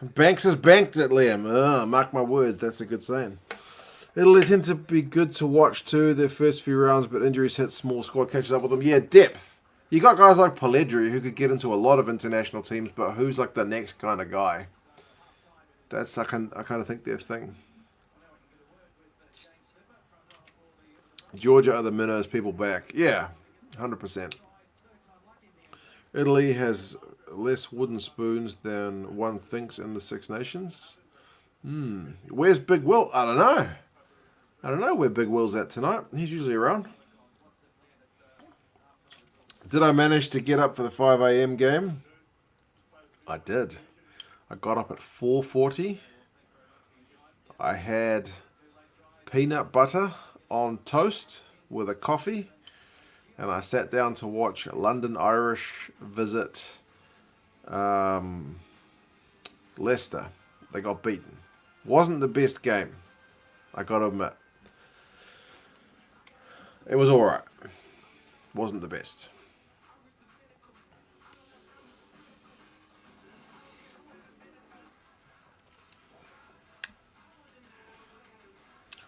Banks has banked it, Liam. Mark my words, that's a good saying. It'll tend to be good to watch too, their first few rounds, but injuries hit small squad catches up with them. Yeah, depth. You got guys like Pelledri who could get into a lot of international teams, but who's like the next kind of guy? That's I kind of think their thing. Georgia are the minnows, people back. Yeah, 100%. Italy has less wooden spoons than one thinks in the Six Nations. Where's Big Will? I don't know. I don't know where Big Will's at tonight. He's usually around. Did I manage to get up for the 5 a.m. game? I did. I got up at 4:40. I had peanut butter on toast with a coffee, and I sat down to watch London Irish visit Leicester. They got beaten. Wasn't the best game, I got to admit. It was alright. Wasn't the best.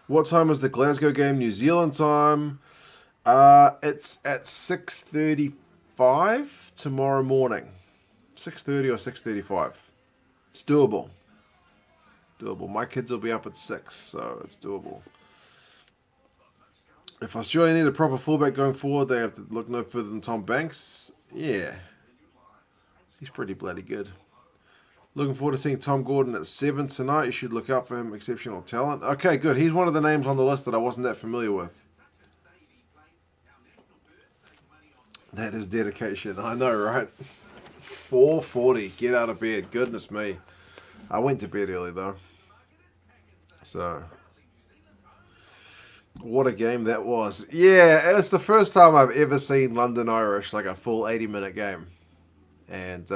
What time is the Glasgow game? New Zealand time. It's at 6:35 tomorrow morning. 6:30 or 6:35. It's doable. Doable. My kids will be up at 6, so it's doable. If Australia need a proper fullback going forward, they have to look no further than Tom Banks. Yeah. He's pretty bloody good. Looking forward to seeing Tom Gordon at 7 tonight. You should look out for him. Exceptional talent. Okay, good. He's one of the names on the list that I wasn't that familiar with. That is dedication. I know, right? 4:40. Get out of bed. Goodness me. I went to bed early, though. So, what a game that was. Yeah, it's the first time I've ever seen London Irish, like a full 80-minute game. And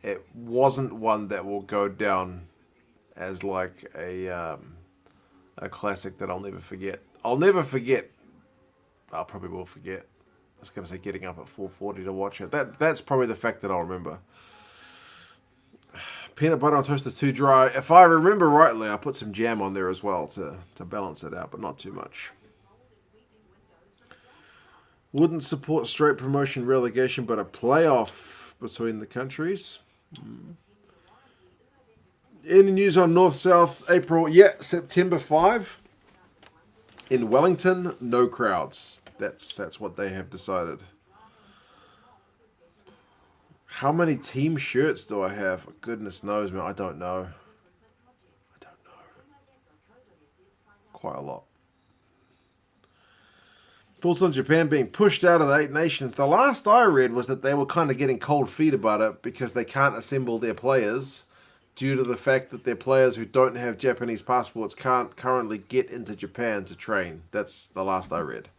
it wasn't one that will go down as like a classic that I'll never forget. I'll never forget. I probably will forget. I was going to say getting up at 4:40 to watch it. That's probably the fact that I'll remember. Peanut butter on toast is too dry. If I remember rightly, I put some jam on there as well to balance it out, but not too much. Wouldn't support straight promotion relegation, but a playoff between the countries. Any news on North-South April? Yeah, September 5. In Wellington, no crowds. That's what they have decided. How many team shirts do I have? Goodness knows, man. I don't know. Quite a lot. Thoughts on Japan being pushed out of the 8 Nations? The last I read was that they were kind of getting cold feet about it because they can't assemble their players due to the fact that their players who don't have Japanese passports can't currently get into Japan to train. That's the last I read.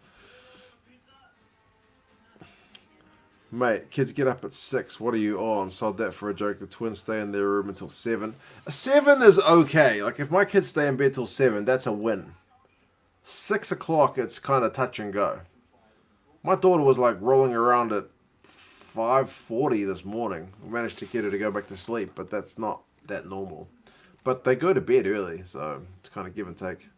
Mate, kids get up at 6. What are you on? Sod that for a joke. The twins stay in their room until 7. 7 is okay. Like, if my kids stay in bed till 7, that's a win. 6 o'clock, it's kind of touch and go. My daughter was, like, rolling around at 5:40 this morning. We managed to get her to go back to sleep, but that's not that normal. But they go to bed early, so it's kind of give and take.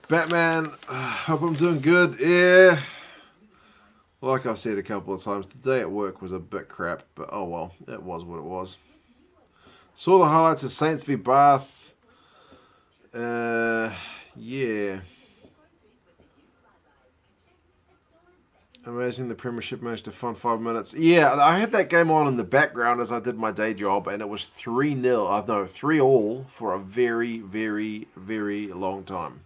Batman, hope I'm doing good. Yeah. Like I've said a couple of times, the day at work was a bit crap, but oh well, it was what it was. Saw the highlights of Saints v Bath. Yeah. Amazing, the Premiership managed to fund 5 minutes. Yeah, I had that game on in the background as I did my day job, and it was 3-0. No, 3-all for a very, very, very long time.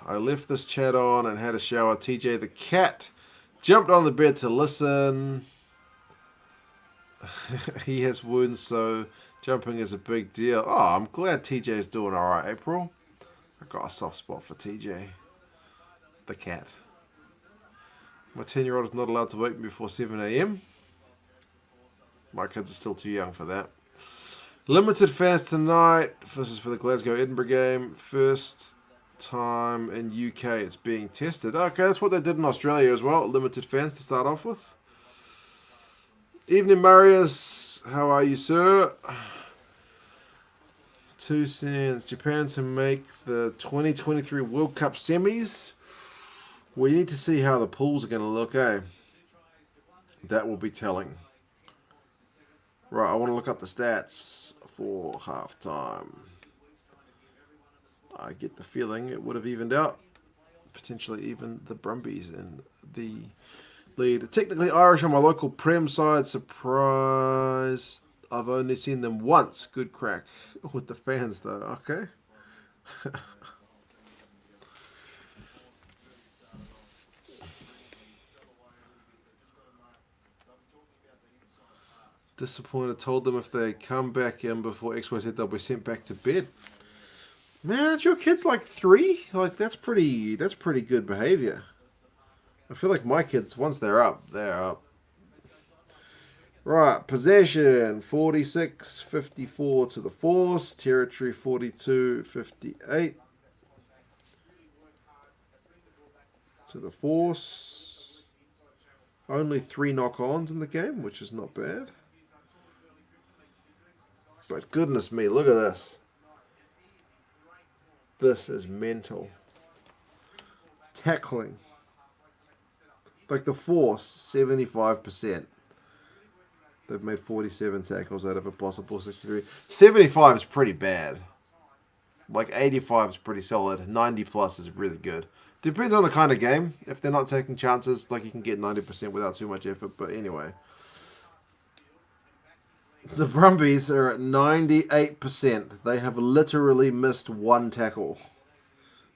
I left this chat on and had a shower. TJ the cat jumped on the bed to listen. He has wounds, so jumping is a big deal. Oh, I'm glad TJ's doing alright, April. I got a soft spot for TJ. The cat. My 10-year-old is not allowed to wake me before 7 a.m. My kids are still too young for that. Limited fans tonight. This is for the Glasgow-Edinburgh game. First time in UK it's being tested. Okay, that's what they did in Australia as well. Limited fans to start off with. Evening, Marius. How are you, sir? 2 cents. Japan to make the 2023 World Cup semis. We need to see how the pools are going to look, eh? That will be telling. Right, I want to look up the stats for halftime. I get the feeling it would have evened out. Potentially even the Brumbies in the lead. Technically Irish on my local Prem side. Surprise. I've only seen them once. Good crack with the fans though. Okay. Disappointed. Told them if they come back in before XYZ they'll be sent back to bed. Man, aren't your kids like 3? Like that's pretty good behavior. I feel like my kids, once they're up, they're up. Right, possession 46-54 to the Force. Territory 42-58 to the Force. Only 3 knock-ons in the game, which is not bad. But goodness me, look at this. This is mental. Tackling. Like the Force, 75%. They've made 47 tackles out of a possible 63. 75 is pretty bad. Like 85 is pretty solid. 90 plus is really good. Depends on the kind of game. If they're not taking chances, like you can get 90% without too much effort. But anyway. The Brumbies are at 98%. They have literally missed 1 tackle.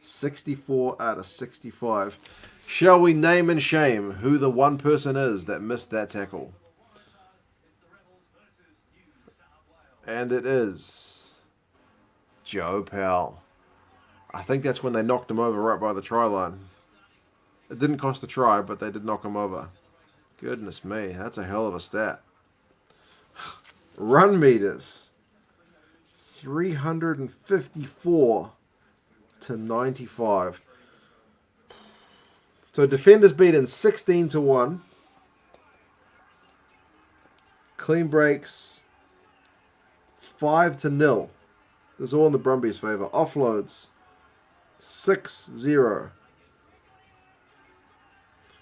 64 out of 65. Shall we name and shame who the one person is that missed that tackle? And it is Joe Powell. I think that's when they knocked him over right by the try line. It didn't cost a try, but they did knock him over. Goodness me, that's a hell of a stat. Run meters. 354 to 95. So defenders beaten 16-1. Clean breaks 5-0. This is all in the Brumbies' favour. Offloads 6-0.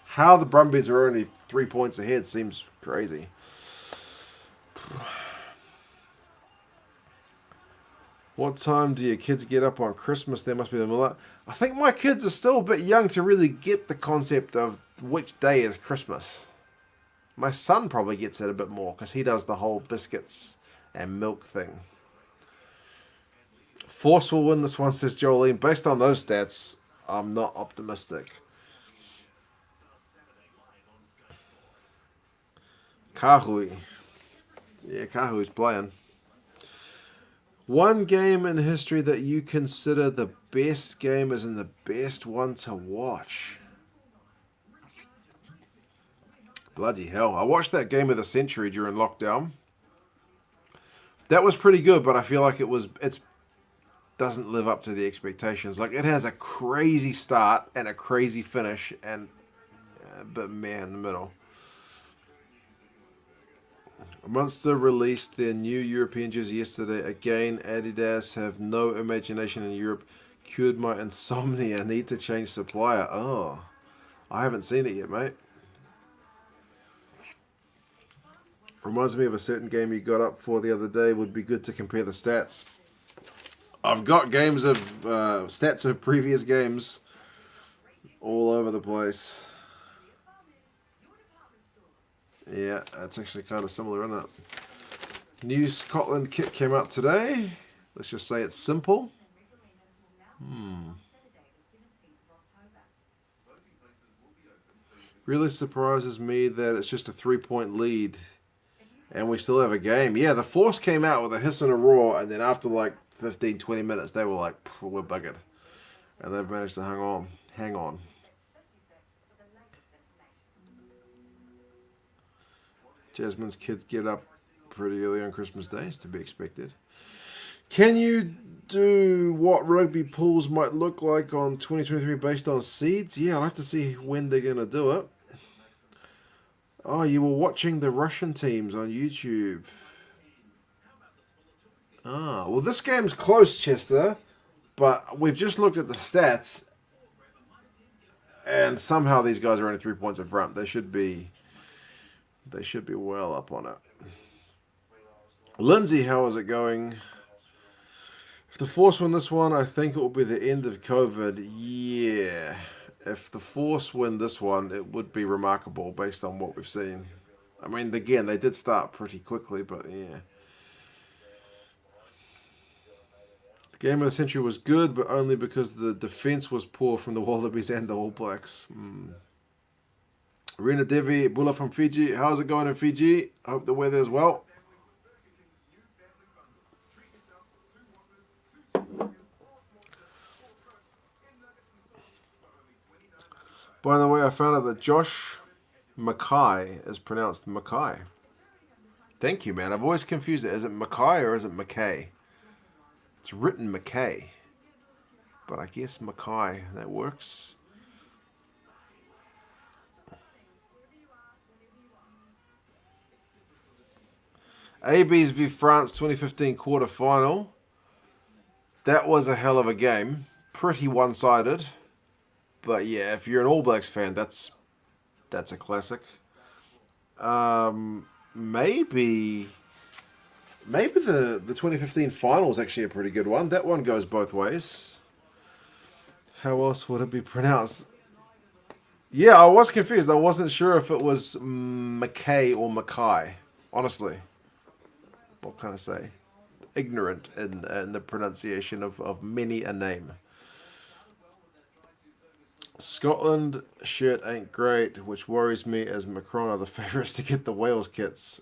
How the Brumbies are only 3 points ahead seems crazy. What time do your kids get up on Christmas? There must be a lot. I think my kids are still a bit young to really get the concept of which day is Christmas. My son probably gets it a bit more because he does the whole biscuits and milk thing. Force will win this one, says Jolene. Based on those stats, I'm not optimistic. Kahui. Yeah, Kahui's playing. One game in history that you consider the best game as in the best one to watch. Bloody hell. I watched that game of the century during lockdown. That was pretty good, but I feel like it doesn't live up to the expectations. Like it has a crazy start and a crazy finish and a bit meh in the middle. Munster released their new European jersey yesterday. Again, Adidas have no imagination in Europe. Cured my insomnia. Need to change supplier. Oh, I haven't seen it yet, mate. Reminds me of a certain game you got up for the other day. Would be good to compare the stats. I've got games of stats of previous games all over the place. Yeah, that's actually kind of similar, isn't it? New Scotland kit came out today. Let's just say it's simple. Really surprises me that it's just a 3-point lead and we still have a game. Yeah, the Force came out with a hiss and a roar, and then after like 15, 20 minutes, they were like, we're buggered. And they've managed to hang on. Jasmine's kids get up pretty early on Christmas Day, is to be expected. Can you do what rugby pools might look like on 2023 based on seeds. Yeah, I'll have to see when they're going to do it. Oh, you were watching the Russian teams on YouTube. Ah, well, this game's close, Chester, but we've just looked at the stats, and somehow these guys are only 3 points in front. They should be well up on it. Lindsay, how is it going? If the Force win this one, I think it will be the end of COVID. Yeah. If the Force win this one, it would be remarkable based on what we've seen. I mean, again, they did start pretty quickly, but yeah. The game of the century was good, but only because the defense was poor from the Wallabies and the All Blacks. Rena Devi, Bula from Fiji. How's it going in Fiji? I hope the weather is well. By the way, I found out that Josh Mackay is pronounced Mackay. Thank you, man. I've always confused it. Is it Mackay or is it Mackay? It's written Mackay. But I guess Mackay, that works. AB's v France 2015 quarter-final. That was a hell of a game. Pretty one-sided. But yeah, if you're an All Blacks fan, that's a classic. Maybe the 2015 final is actually a pretty good one. That one goes both ways. How else would it be pronounced? Yeah, I was confused. I wasn't sure if it was McKay or Mackay. Honestly, what can I say? Ignorant in the pronunciation of many a name. Scotland shirt ain't great, which worries me as Macron are the favourites to get the Wales kits.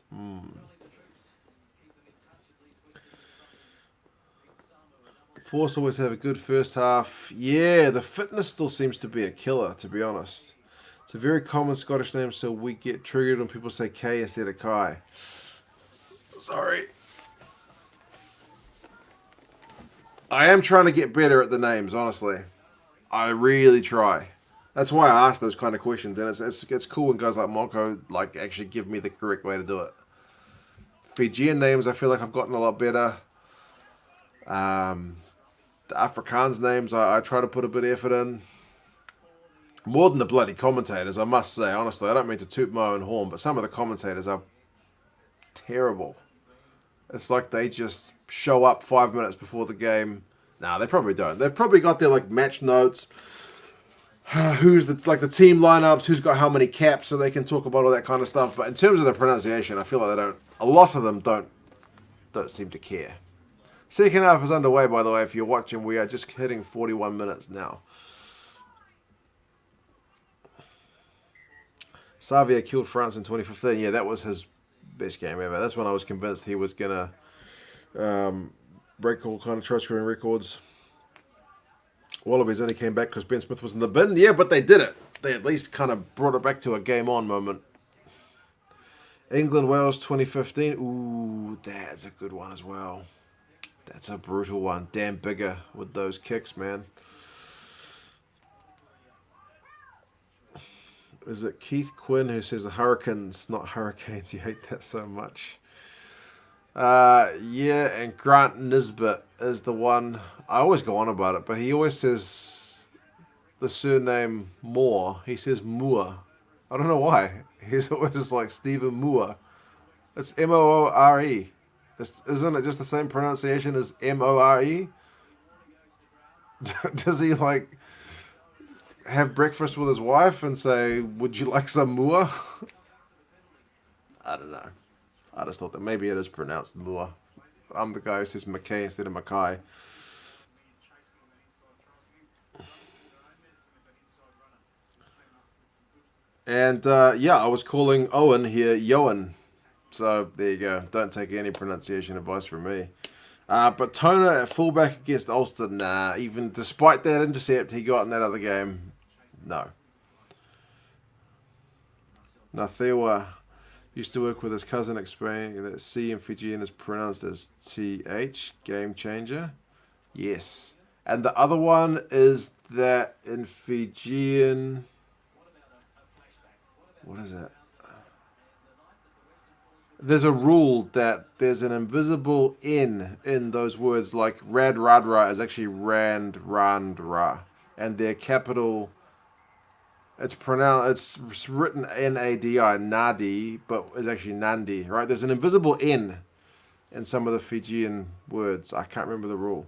Force always have a good first half. Yeah, the fitness still seems to be a killer, to be honest. It's a very common Scottish name, so we get triggered when people say K instead of Kai. Sorry. I am trying to get better at the names, honestly. I really try. That's why I ask those kind of questions, and it's cool when guys like Monko actually give me the correct way to do it. Fijian names, I feel like I've gotten a lot better. The Afrikaans names, I try to put a bit of effort in. More than the bloody commentators, I must say. Honestly, I don't mean to toot my own horn, but some of the commentators are terrible. It's like they just show up 5 minutes before the game. Nah, they probably don't. They've probably got their match notes. Who's the team lineups? Who's got how many caps, so they can talk about all that kind of stuff. But in terms of the pronunciation, I feel like they don't. A lot of them don't seem to care. Second half is underway, by the way. If you're watching, we are just hitting 41 minutes now. Savia killed France in 2015. Yeah, that was his best game ever. That's when I was convinced he was gonna break all kind of try scoring records. Wallabies only came back because Ben Smith was in the bin. Yeah, but they did it. They at least kind of brought it back to a game-on moment. England-Wales 2015. Ooh, that's a good one as well. That's a brutal one. Dan Bigger with those kicks, man. Is it Keith Quinn who says the Hurricanes, not Hurricanes? You hate that so much. Yeah, and Grant Nisbet is the one. I always go on about it, but he always says the surname Moore. He says Moore. I don't know why. He's always just like Stephen Moore. It's M-O-O-R-E. Isn't it just the same pronunciation as M-O-R-E? Does he have breakfast with his wife and say, would you like some Moore? I don't know. I just thought that maybe it is pronounced Moore. I'm the guy who says McKay instead of Mackay. And yeah, I was calling Owen here Yoan. So there you go. Don't take any pronunciation advice from me. But Toner at fullback against Ulster, nah. Even despite that intercept he got in that other game, no. Nathewa used to work with his cousin explaining that C in Fijian is pronounced as TH, game changer. Yes. And the other one is that in Fijian... What is it? There's a rule that there's an invisible N in those words, like Rad Radra is actually Rand Randra. And their capital, it's written N-A-D-I, Nadi, but it's actually Nandi, right? There's an invisible N in some of the Fijian words. I can't remember the rule.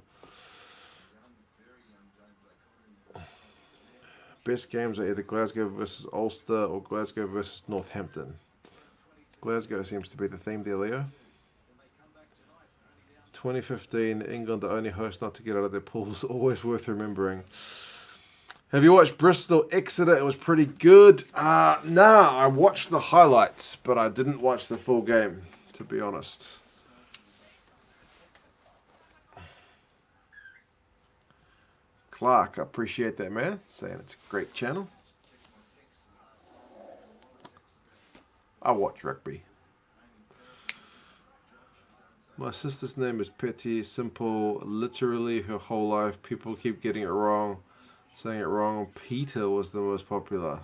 Best games are either Glasgow versus Ulster or Glasgow versus Northampton. Glasgow seems to be the theme there, Leo. 2015, England, the only host not to get out of their pools. Always worth remembering. Have you watched Bristol Exeter? It was pretty good. No, I watched the highlights, but I didn't watch the full game, to be honest. Clark, I appreciate that, man. Saying it's a great channel. I watch rugby. My sister's name is Petty. Simple. Literally her whole life. People keep getting it wrong. Saying it wrong. Peter was the most popular.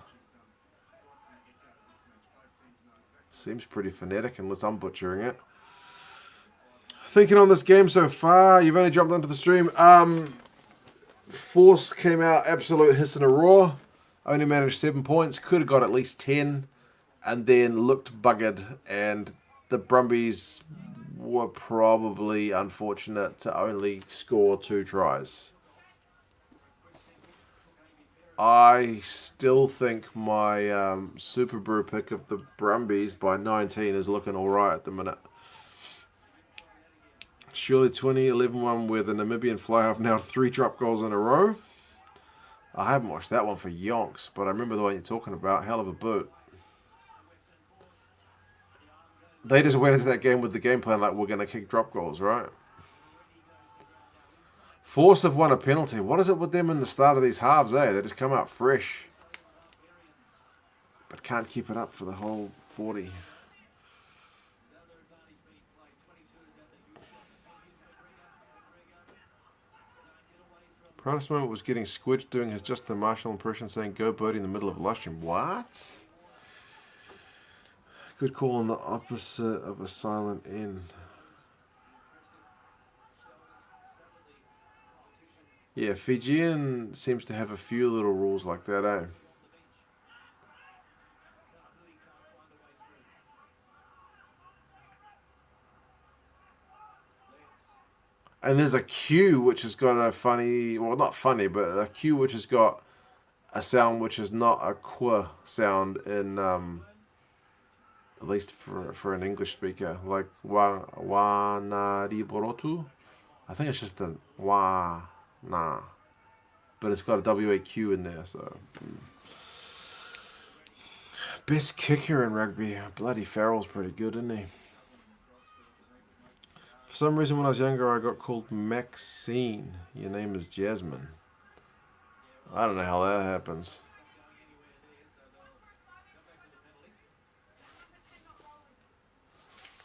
Seems pretty phonetic unless I'm butchering it. Thinking on this game so far. You've only jumped onto the stream. Force came out absolute hiss and a roar. Only managed 7 points. Could have got at least 10. And then looked buggered. And the Brumbies were probably unfortunate to only score 2 tries. I still think my Super Brew pick of the Brumbies by 19 is looking alright at the minute. Surely 2011 one where the Namibian fly half now 3 drop goals in a row. I haven't watched that one for yonks, but I remember the one you're talking about. Hell of a boot. They just went into that game with the game plan like we're going to kick drop goals, right? Force have won a penalty. What is it with them in the start of these halves, eh? They just come out fresh. But can't keep it up for the whole 40. Proudest moment was getting Squidge doing his Justin Marshall impression saying go birdie in the middle of a live stream. What? Good call on the opposite of a silent N. Yeah, Fijian seems to have a few little rules like that, eh? And there's a Q which has got a funny, well, not funny, but a Q which has got a sound which is not a qu sound in, at least for an English speaker, like wa na ri borotu. I think it's just a wa na, but it's got a WAQ in there, so. Best kicker in rugby. Bloody Farrell's pretty good, isn't he? For some reason, when I was younger, I got called Maxine. Your name is Jasmine. I don't know how that happens.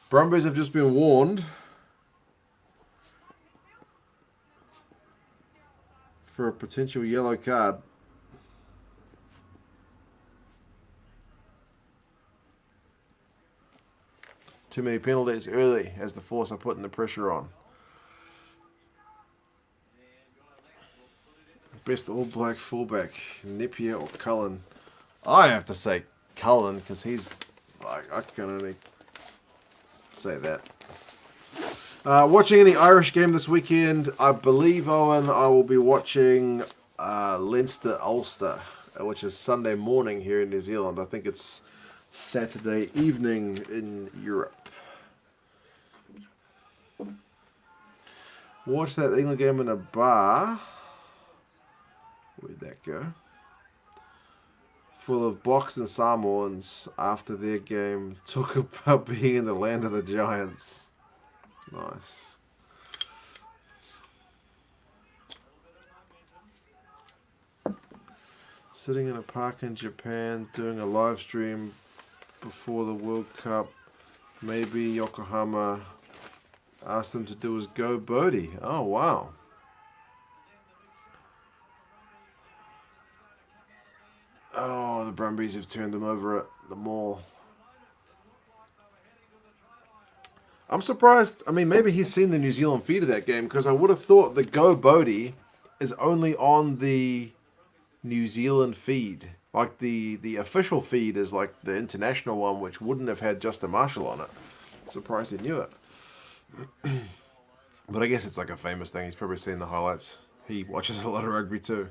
Brumbies have just been warned for a potential yellow card. Too many penalties early as the Force are putting the pressure on. Best All Black fullback, Napier or Cullen? I have to say Cullen because he's like, I can only say that. Watching any Irish game this weekend? I believe, Owen, I will be watching Leinster Ulster, which is Sunday morning here in New Zealand. I think it's Saturday evening in Europe. Watch that England game in a bar. Where'd that go? Full of boxed and Samoans after their game. Talk about being in the land of the giants. Nice. Sitting in a park in Japan doing a live stream before the World Cup. Maybe Yokohama asked him to do his go birdie. Oh, wow. Oh, the Brumbies have turned them over at the Mall. I'm surprised. I mean, maybe he's seen the New Zealand feed of that game, because I would have thought the Go Bodie is only on the New Zealand feed. Like the official feed is like the international one, which wouldn't have had Justin Marshall on it. Surprised he knew it. But I guess it's like a famous thing. He's probably seen the highlights. He watches a lot of rugby too.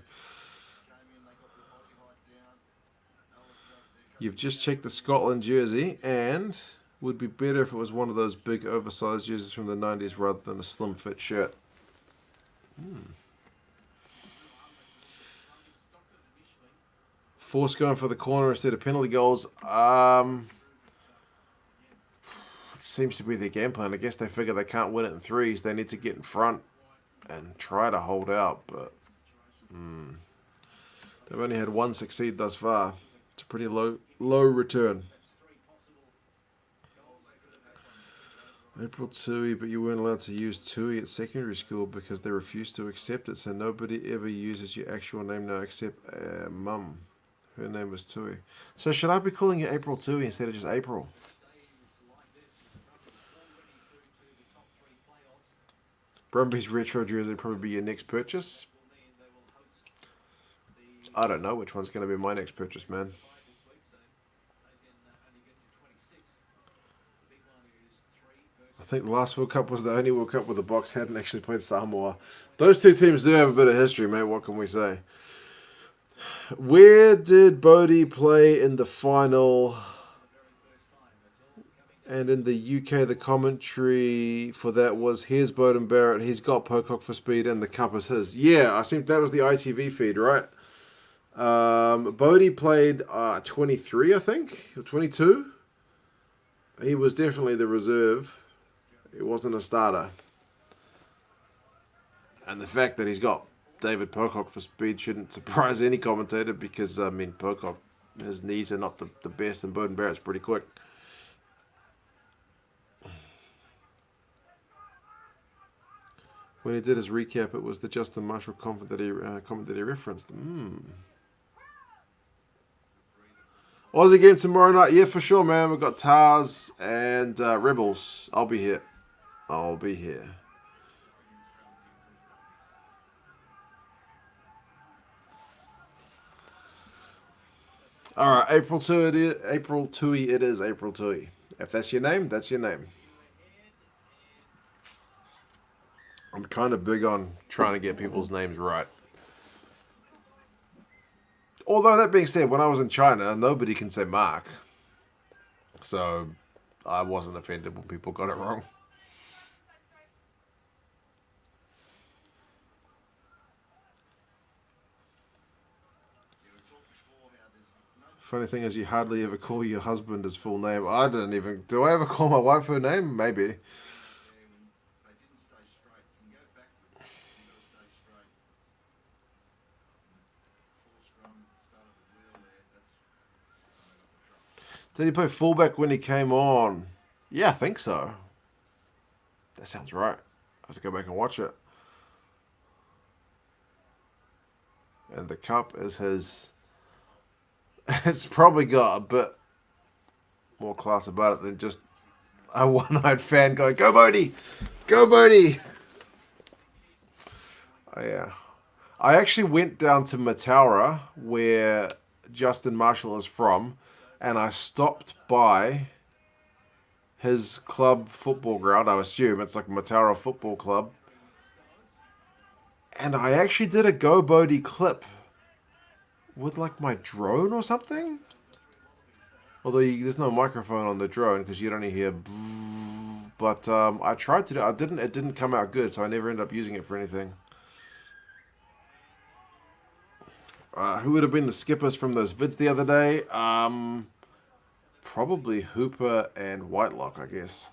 You've just checked the Scotland jersey, and would be better if it was one of those big oversized jerseys from the 90s rather than a slim fit shirt. Force going for the corner instead of penalty goals. Seems to be their game plan. I guess they figure they can't win it in threes. They need to get in front and try to hold out, but they've only had one succeed thus far. It's a pretty low return. April Tui, but you weren't allowed to use Tui at secondary school because they refused to accept it, so nobody ever uses your actual name now except Mum. Her name was Tui. So should I be calling you April Tui instead of just April? Brumbies retro jersey probably be your next purchase. I don't know which one's going to be my next purchase, man. I think the last World Cup was the only World Cup where the Box hadn't actually played Samoa. Those two teams do have a bit of history, mate. What can we say? Where did Bodie play in the final? And in the UK, the commentary for that was, here's Bowden Barrett, he's got Pocock for speed, and the cup is his. Yeah, I think that was the ITV feed, right? Bodie played 23, I think, or 22. He was definitely the reserve. It wasn't a starter. And the fact that he's got David Pocock for speed shouldn't surprise any commentator, because, I mean, Pocock, his knees are not the best, and Bowden Barrett's pretty quick. When he did his recap, it was the Justin Marshall comment that he referenced. Aussie game tomorrow night. Yeah, for sure, man. We've got Tars and Rebels. I'll be here. All right, April Tui it is. April Tui it is. April Tui. If that's your name, that's your name. I'm kind of big on trying to get people's names right. Although, that being said, when I was in China, nobody can say Mark. So, I wasn't offended when people got it wrong. Funny thing is, you hardly ever call your husband his full name. I didn't even... Do I ever call my wife her name? Maybe. Did he play fullback when he came on? Yeah, I think so. That sounds right. I have to go back and watch it. And the cup is his. It's probably got a bit more class about it than just a one-eyed fan going, "Go Bodie! Go Bodie!" Oh, yeah. I actually went down to Mataura, where Justin Marshall is from, and I stopped by his club football ground. I assume it's like Mataura Football Club. And I actually did a Go Bodie clip with like my drone or something. Although there's no microphone on the drone because you'd only hear. But I tried to do. It didn't come out good, so I never ended up using it for anything. Who would have been the skippers from those vids the other day? Probably Hooper and Whitelock, I guess.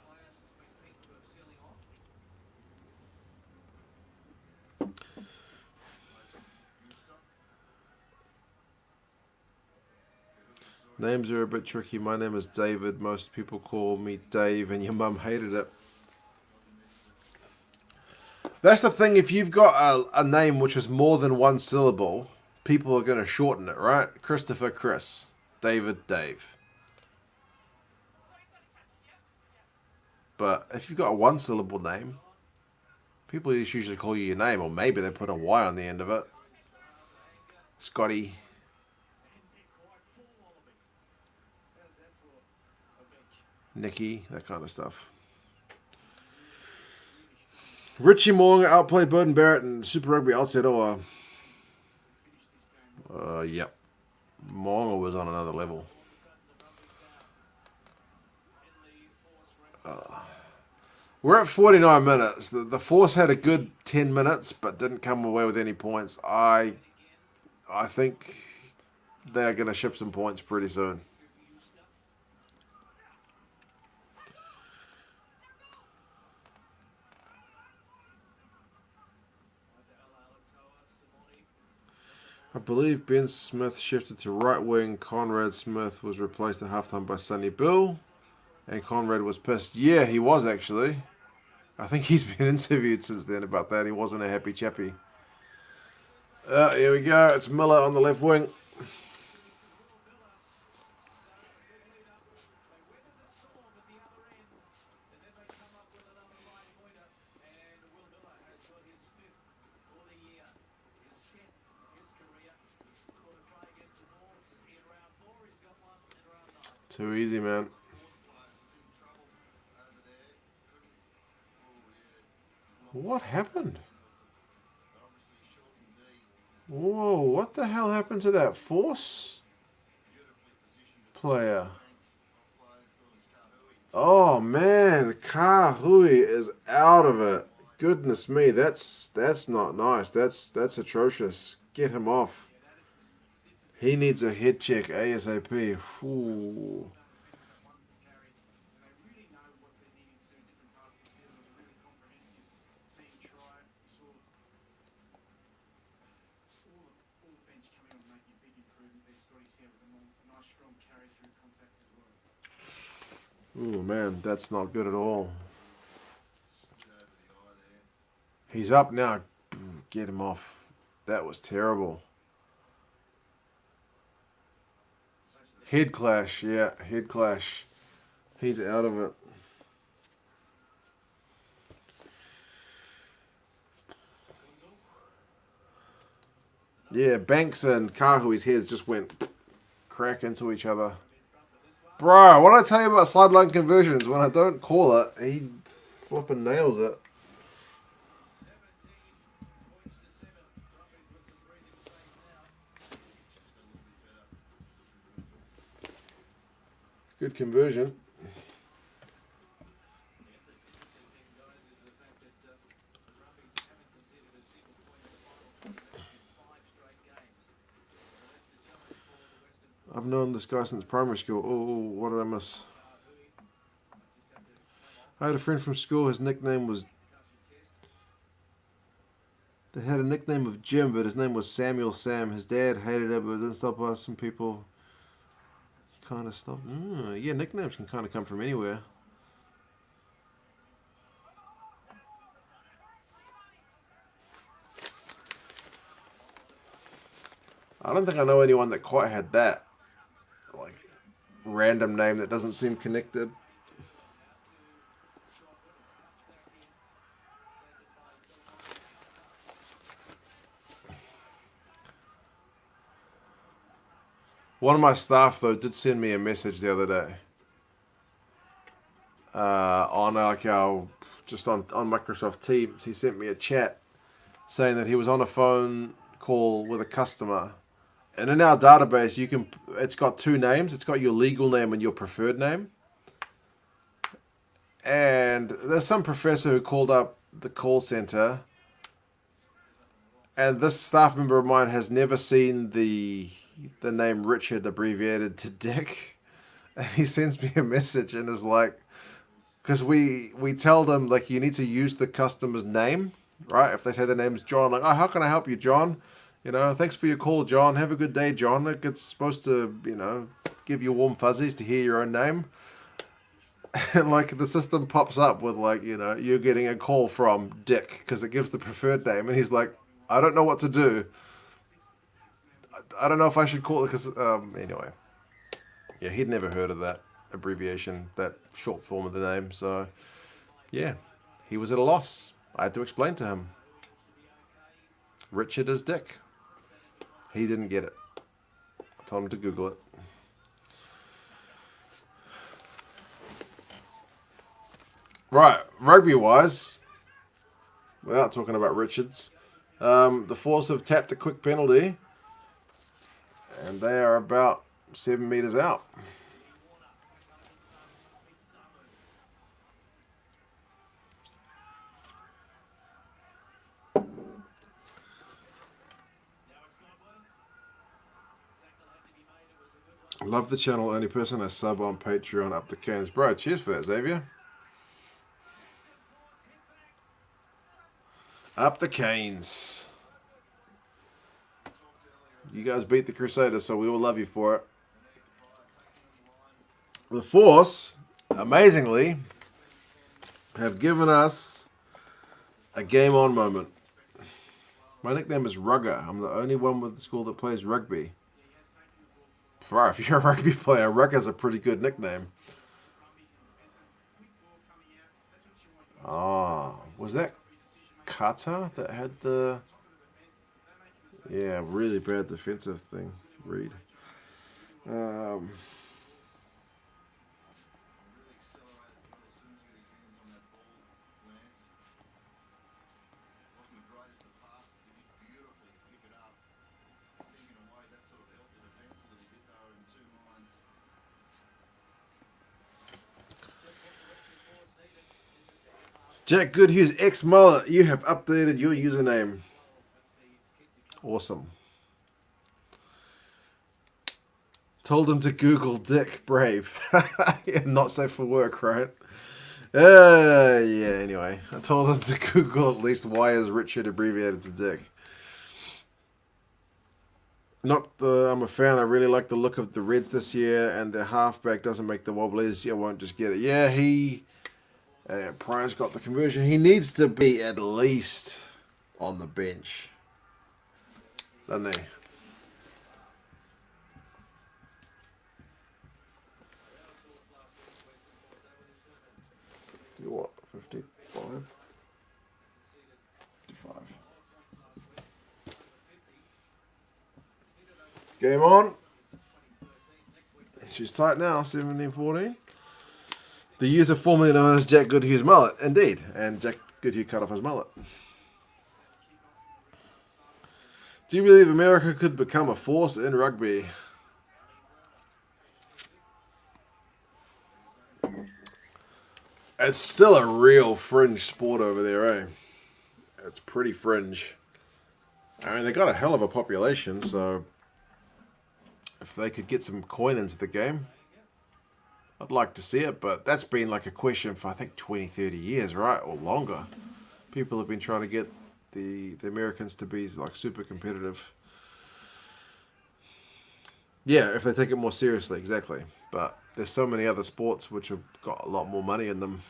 Names are a bit tricky. My name is David. Most people call me Dave, and your mum hated it. That's the thing. If you've got a name which is more than one syllable, people are going to shorten it, right? Christopher, Chris. David, Dave. But if you've got a one-syllable name, people just usually call you your name, or maybe they put a Y on the end of it. Scotty. Nicky, that kind of stuff. Richie Moonga outplayed Burden Barrett in Super Rugby Aotearoa. Yep. Moonga was on another level. We're at 49 minutes. The Force had a good 10 minutes, but didn't come away with any points. I think they're going to ship some points pretty soon. I believe Ben Smith shifted to right wing. Conrad Smith was replaced at halftime by Sonny Bill. And Conrad was pissed. Yeah, he was actually. I think he's been interviewed since then about that. He wasn't a happy chappy. Here we go. It's Miller on the left wing. Too easy, man. What happened? Whoa, what the hell happened to that Force player? Oh man, Kahui is out of it. Goodness me, that's not nice. That's atrocious. Get him off. He needs a head check ASAP. Ooh. Oh man, that's not good at all. He's up now. Get him off. That was terrible. Head clash, yeah, head clash. He's out of it. Yeah, Banks and Kahui's heads just went crack into each other. Bro, what did I tell you about sideline conversions? When I don't call it, he flipping nails it. Good conversion. I've known this guy since primary school. Oh, what did I miss? I had a friend from school. His nickname was... They had a nickname of Jim, but his name was Samuel Sam. His dad hated it, but it didn't stop us. Some people kind of stop. Yeah, nicknames can kind of come from anywhere. I don't think I know anyone that quite had that. Like, random name that doesn't seem connected. One of my staff, though, did send me a message the other day on like our just on Microsoft Teams. He sent me a chat saying that he was on a phone call with a customer, and in our database, it's got two names. It's got your legal name and your preferred name. And there's some professor who called up the call center, and this staff member of mine has never seen the name Richard abbreviated to Dick, and he sends me a message and is like, because we tell them like you need to use the customer's name, right? If they say their name's John, like, oh, how can I help you, John? You know, thanks for your call, John. Have a good day, John. Like, it's supposed to, give you warm fuzzies to hear your own name. And like the system pops up with like, you're getting a call from Dick because it gives the preferred name, and he's like, I don't know what to do. I don't know if I should call it because anyway, yeah, he'd never heard of that abbreviation, that short form of the name. So yeah, he was at a loss. I had to explain to him. Richard is Dick. He didn't get it. I told him to Google it. Right, rugby-wise, without talking about Richards, the Force have tapped a quick penalty, and they are about 7 metres out. Love the channel. Only person I sub on Patreon. Up the cans. Bro, cheers for that, Xavier. Up the canes. You guys beat the Crusaders, so we will love you for it. The Force, amazingly, have given us a game on moment. My nickname is Rugger. I'm the only one with the school that plays rugby. Bro, if you're a rugby player, Rugger's a pretty good nickname. Oh, was that Kata that had the... Yeah, really bad defensive thing. Read. Jack Goodhughes X Mullet, you have updated your username. Awesome. Told him to Google Dick Brave. Yeah, not safe for work, right? Yeah, anyway. I told him to Google at least why is Richard abbreviated to Dick. I'm a fan. I really like the look of the Reds this year, and their halfback doesn't make the wobblies. I won't just get it. Yeah, Pryor's got the conversion. He needs to be at least on the bench, doesn't he? Do what? 55? 55. Game on. She's tight now, 17-14. The user formerly known as Jack Goodhugh's mullet. Indeed. And Jack Goodhue cut off his mullet. Do you believe America could become a force in rugby? It's still a real fringe sport over there, eh? It's pretty fringe. I mean, they got a hell of a population, so if they could get some coin into the game, I'd like to see it, but that's been like a question for, I think, 20, 30 years, right? Or longer. People have been trying to get the Americans to be like super competitive. Yeah, if they take it more seriously, exactly. But there's so many other sports which have got a lot more money in them.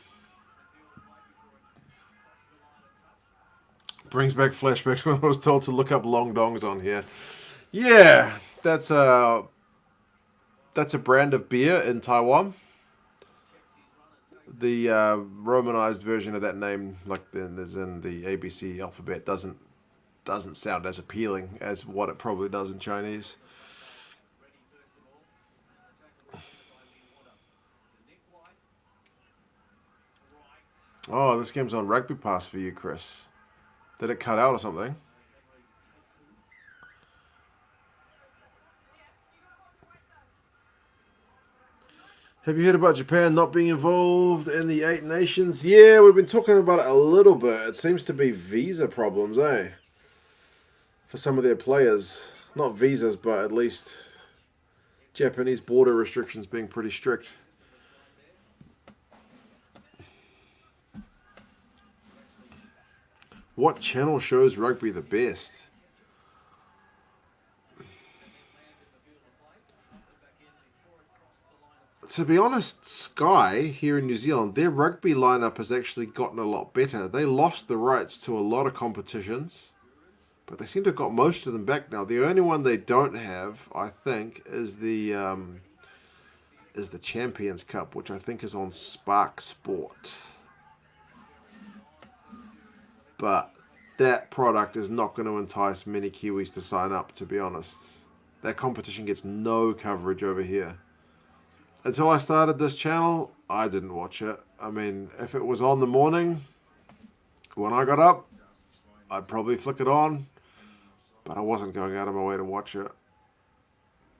Brings back flashbacks when I was told to look up long dongs on here. Yeah, that's a brand of beer in Taiwan. The romanized version of that name, like there's in the ABC alphabet, doesn't sound as appealing as what it probably does in Chinese. Oh, this game's on Rugby Pass for you, Chris. Did it cut out or something? Have you heard about Japan not being involved in the 8 Nations? Yeah, we've been talking about it a little bit. It seems to be visa problems, eh? For some of their players. Not visas, but at least Japanese border restrictions being pretty strict. What channel shows rugby the best? To be honest, Sky here in New Zealand, their rugby lineup has actually gotten a lot better. They lost the rights to a lot of competitions, But they seem to have got most of them back now. The only one they don't have, I think, is the Champions Cup, which I think is on Spark Sport. But that product is not going to entice many Kiwis to sign up, to be honest. That competition gets no coverage over here. Until I started this channel, I didn't watch it. I mean, if it was on the morning, when I got up, I'd probably flick it on. But I wasn't going out of my way to watch it.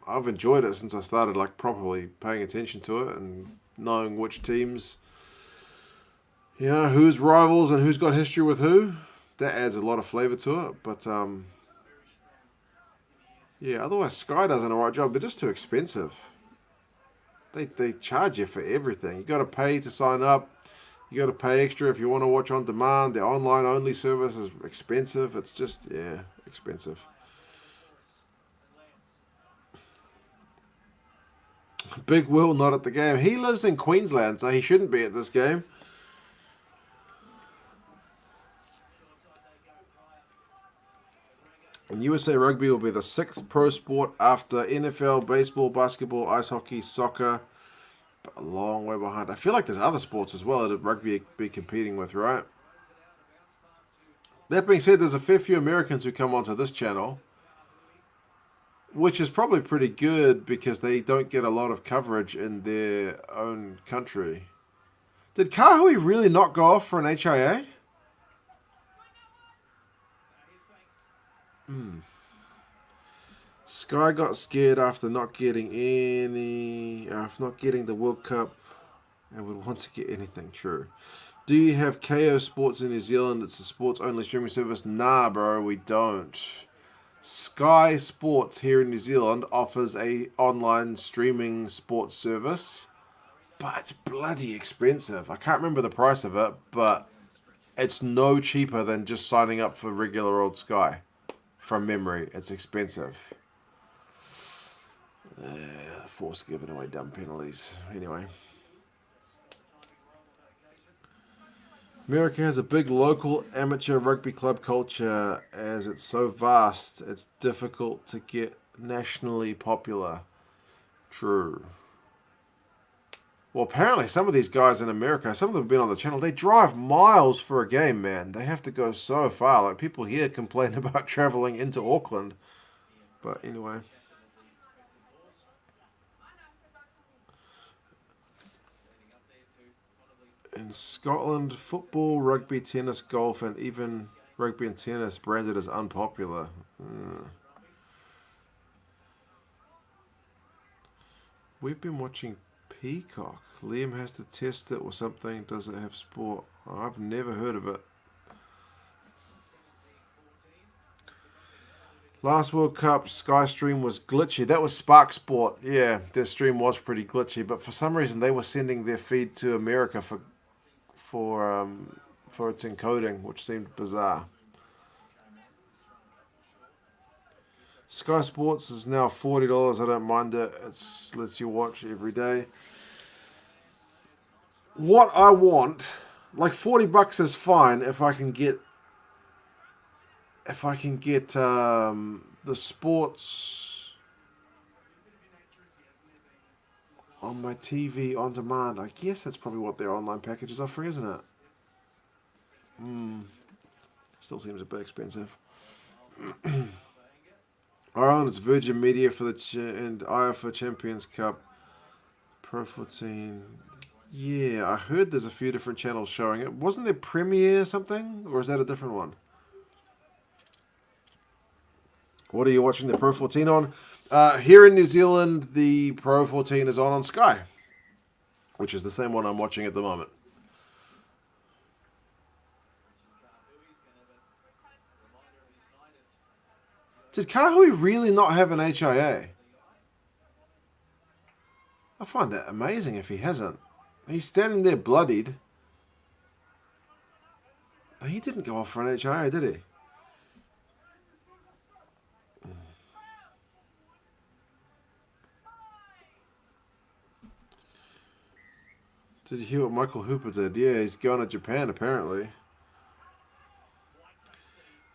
I've enjoyed it since I started like properly paying attention to it and knowing which teams, who's rivals and who's got history with who. That adds a lot of flavour to it. But otherwise Sky does an alright job. They're just too expensive. They charge you for everything. You got to pay to sign up. You got to pay extra if you want to watch on demand. The online only service is expensive. It's just expensive. Big Will not at the game. He lives in Queensland, so he shouldn't be at this game. And USA Rugby will be the 6th pro sport after NFL, baseball, basketball, ice hockey, soccer. But a long way behind. I feel like there's other sports as well that rugby be competing with, right? That being said, there's a fair few Americans who come onto this channel, which is probably pretty good because they don't get a lot of coverage in their own country. Did Kahui really not go off for an HIA? Sky got scared after not getting the World Cup and would want to get anything. True. Do you have KO Sports in New Zealand? It's a sports-only streaming service. Nah, bro, we don't. Sky Sports here in New Zealand offers a online streaming sports service, but it's bloody expensive. I can't remember the price of it, but it's no cheaper than just signing up for regular old Sky. From memory, it's expensive. Forced giving away dumb penalties. Anyway. America has a big local amateur rugby club culture. As it's so vast, it's difficult to get nationally popular. True. Well, apparently some of these guys in America, some of them have been on the channel, they drive miles for a game, man. They have to go so far. Like, people here complain about traveling into Auckland. But anyway. In Scotland, football, rugby, tennis, golf, and even rugby and tennis branded as unpopular. We've been watching Peacock. Liam has to test it or something. Does it have sport? Oh, I've never heard of it. Last World Cup, Sky stream was glitchy. That was Spark Sport. Yeah, their stream was pretty glitchy, but for some reason they were sending their feed to America for its encoding, which seemed bizarre. Sky Sports is now $40. I don't mind it. It lets you watch every day. What I want, like $40 is fine if I can get the sports on my TV on demand. I guess that's probably what their online package is offering, isn't it? Still seems a bit expensive. Ireland, it's Virgin Media for and IFA Champions Cup. Pro 14. Yeah, I heard there's a few different channels showing it. Wasn't there Premiere something? Or is that a different one? What are you watching the Pro 14 on? Here in New Zealand, the Pro 14 is on Sky, which is the same one I'm watching at the moment. Did Kahui really not have an HIA? I find that amazing if he hasn't. He's standing there bloodied. He didn't go off for an HIA, did he? Did you hear what Michael Hooper did? Yeah, he's going to Japan apparently.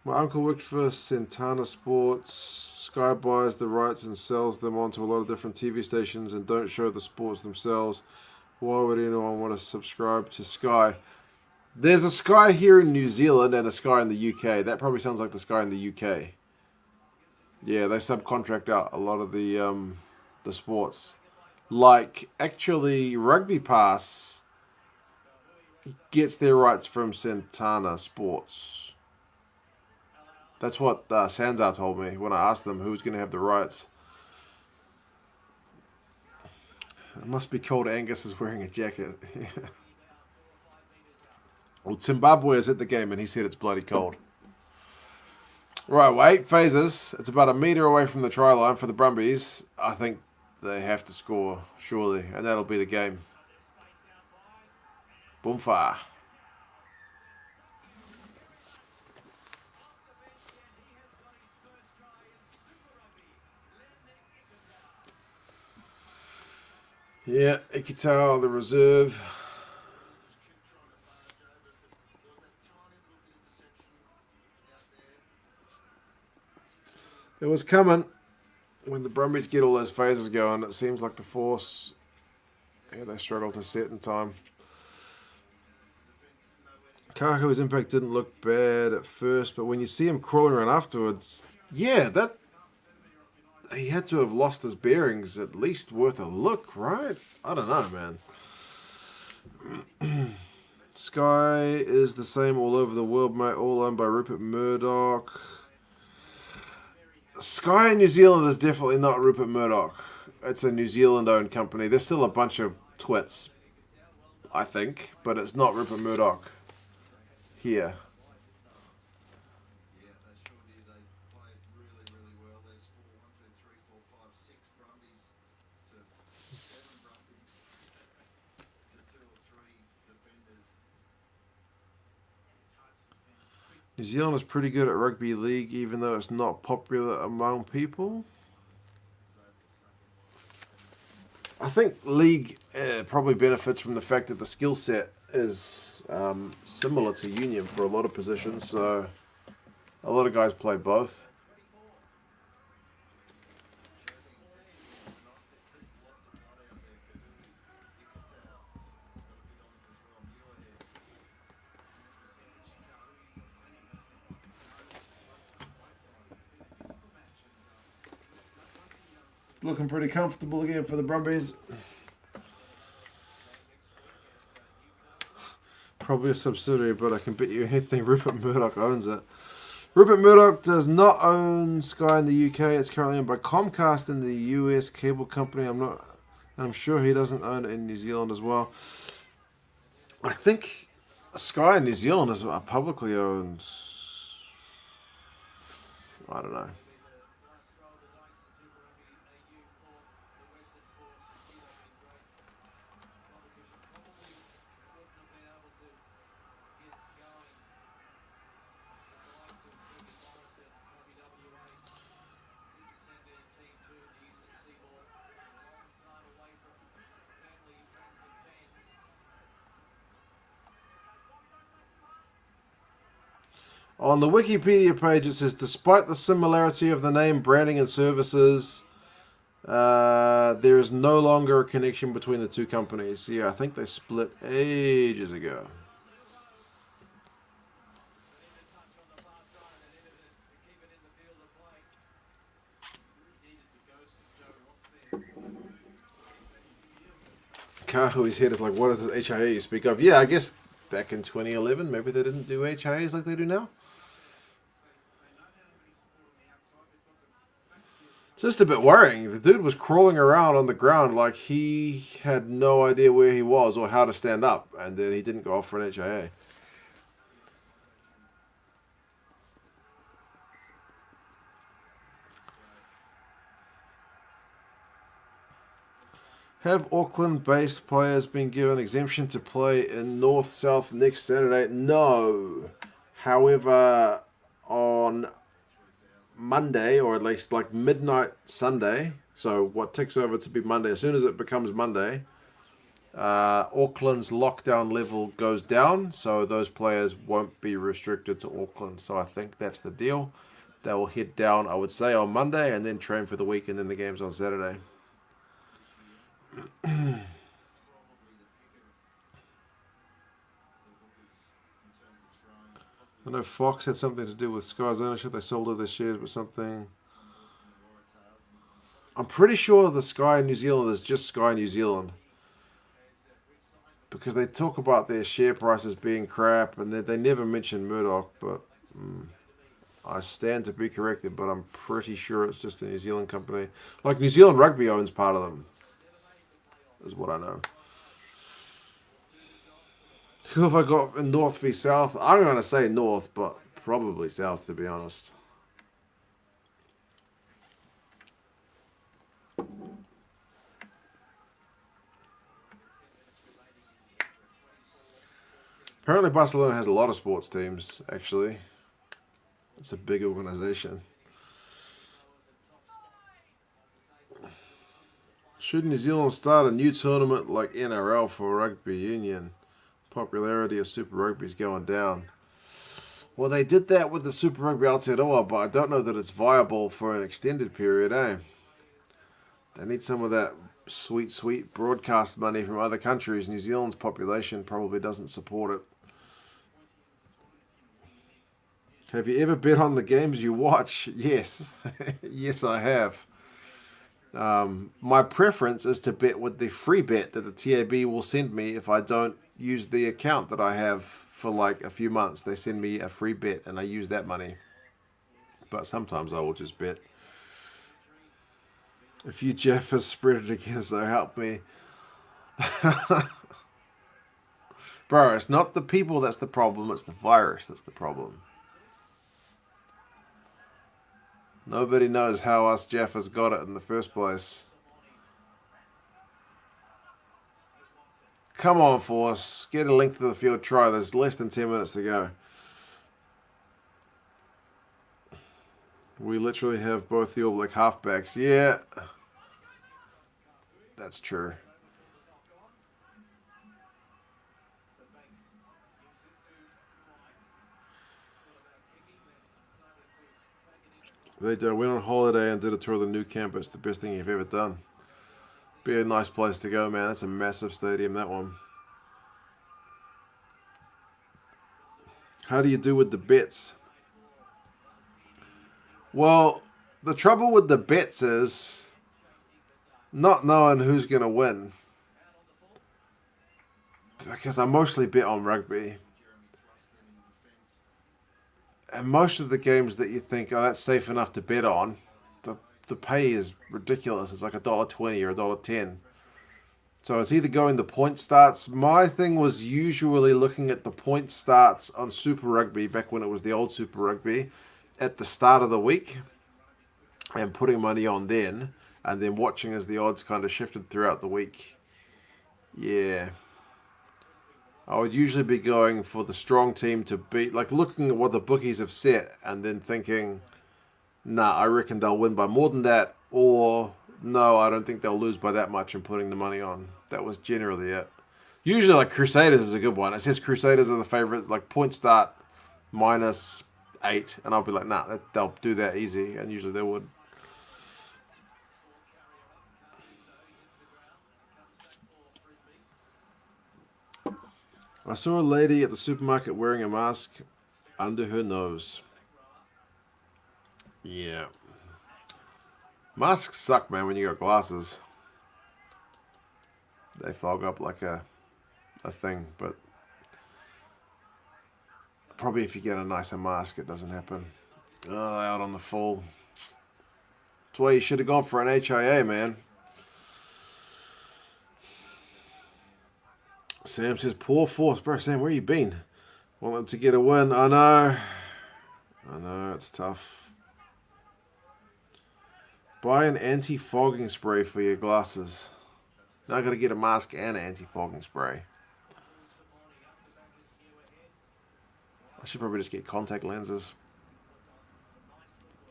My uncle worked for Santana Sports. Sky buys the rights and sells them onto a lot of different TV stations and don't show the sports themselves. Why would anyone want to subscribe to Sky? There's a Sky here in New Zealand and a Sky in the UK. That probably sounds like the Sky in the UK. Yeah, they subcontract out a lot of the sports. Like, actually, Rugby Pass gets their rights from Santana Sports. That's what Sanzar told me when I asked them who's going to have the rights. It must be cold. Angus is wearing a jacket. Well, Zimbabwe is at the game and he said it's bloody cold. Right, well, 8 phases. It's about a metre away from the try line for the Brumbies. I think they have to score, surely, and that'll be the game. Boomfa. Yeah, Ikitao, the reserve. It was coming. When the Brumbies get all those phases going, it seems like the Force, they struggle to set in time. Kahu's impact didn't look bad at first, but when you see him crawling around afterwards, yeah, that he had to have lost his bearings, at least worth a look, right? I don't know, man. Sky is the same all over the world, mate, all owned by Rupert Murdoch. Sky in New Zealand is definitely not Rupert Murdoch. It's a New Zealand-owned company. There's still a bunch of twits, I think, but it's not Rupert Murdoch here. New Zealand is pretty good at rugby league, even though it's not popular among people. I think league probably benefits from the fact that the skill set is similar to union for a lot of positions, so a lot of guys play both. Looking pretty comfortable again for the Brumbies. Probably a subsidiary, but I can bet you anything Rupert Murdoch owns it. Rupert Murdoch does not own Sky in the UK. It's currently owned by Comcast in the US cable company. I'm sure he doesn't own it in New Zealand as well. I think Sky in New Zealand is publicly owned. I don't know. On the Wikipedia page, it says, despite the similarity of the name, branding, and services, there is no longer a connection between the two companies. Yeah, I think they split ages ago. Kahui's head is like, what is this HIA you speak of? Yeah, I guess back in 2011, maybe they didn't do HIAs like they do now. It's just a bit worrying. The dude was crawling around on the ground like he had no idea where he was or how to stand up, and then he didn't go off for an HIA. Have Auckland-based players been given exemption to play in North-South next Saturday? No. However, on Monday, or at least like midnight Sunday, so what ticks over to be Monday, as soon as it becomes Monday, Auckland's lockdown level goes down, so those players won't be restricted to Auckland. So I think that's the deal. They will head down, I would say, on Monday and then train for the week, and then the game's on Saturday. I know Fox had something to do with Sky's ownership. They sold all their shares, but something. I'm pretty sure the Sky in New Zealand is just Sky New Zealand. Because they talk about their share prices being crap, and they never mention Murdoch, but I stand to be corrected, but I'm pretty sure it's just a New Zealand company. Like New Zealand Rugby owns part of them, is what I know. Who have I got in North v South? I'm going to say North, but probably South, to be honest. Apparently Barcelona has a lot of sports teams, actually. It's a big organisation. Should New Zealand start a new tournament like NRL for rugby union? Popularity of Super Rugby is going down. Well, they did that with the Super Rugby Aotearoa, but I don't know that it's viable for an extended period, eh? They need some of that sweet, sweet broadcast money from other countries. New Zealand's population probably doesn't support it. Have you ever bet on the games you watch? Yes. Yes, I have. My preference is to bet with the free bet that the TAB will send me if I don't use the account that I have for like a few months. They send me a free bet and I use that money. But sometimes I will just bet. If you, Jeff, has spread it again, so help me. Bro, it's not the people that's the problem, it's the virus that's the problem. Nobody knows how us Jeff has got it in the first place. Come on, Force. Get a length of the field try. There's less than 10 minutes to go. We literally have both the All Black halfbacks. Yeah. That's true. They went on holiday and did a tour of the new campus. The best thing you've ever done. Be a nice place to go, man. That's a massive stadium, that one. How do you do with the bets? Well, the trouble with the bets is not knowing who's going to win. Because I mostly bet on rugby. And most of the games that you think, oh, that's safe enough to bet on, the pay is ridiculous. It's like $1.20 or $1.10. So it's either going the point starts. My thing was usually looking at the point starts on Super Rugby back when it was the old Super Rugby at the start of the week and putting money on then and then watching as the odds kind of shifted throughout the week. Yeah. I would usually be going for the strong team to beat, like looking at what the bookies have set and then thinking, nah, I reckon they'll win by more than that, or no, I don't think they'll lose by that much and putting the money on. That was generally it. Usually, like Crusaders is a good one. It says Crusaders are the favourites, like point start -8, and I'll be like, nah, they'll do that easy, and usually they would. I saw a lady at the supermarket wearing a mask under her nose. Yeah. Masks suck, man, when you got glasses. They fog up like a thing, but probably if you get a nicer mask, it doesn't happen. Oh, out on the full. That's why you should have gone for an HIA, man. Sam says, poor Force. Bro, Sam, where you been? Want them to get a win. I know, it's tough. Buy an anti-fogging spray for your glasses. Now I got to get a mask and an anti-fogging spray. I should probably just get contact lenses.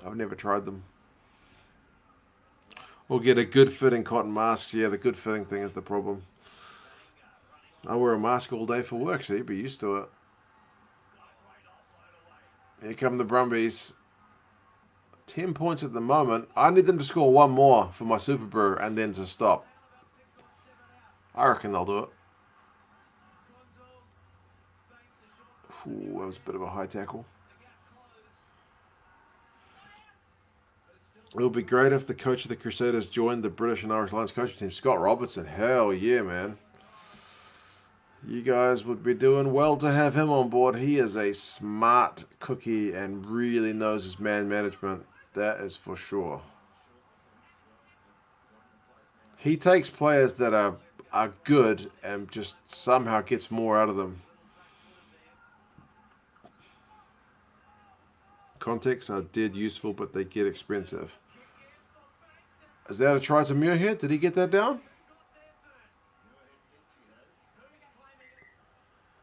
I've never tried them. Or get a good fitting cotton mask. Yeah, the good fitting thing is the problem. I wear a mask all day for work, so you'd be used to it. Here come the Brumbies. 10 points at the moment. I need them to score one more for my Super Brew and then to stop. I reckon they'll do it. Ooh, that was a bit of a high tackle. It would be great if the coach of the Crusaders joined the British and Irish Lions coaching team. Scott Robertson. Hell yeah, man. You guys would be doing well to have him on board. He is a smart cookie and really knows his man management. That is for sure. He takes players that are good and just somehow gets more out of them. Contexts are dead useful, but they get expensive. Is that a try to Muirhead? Did he get that down?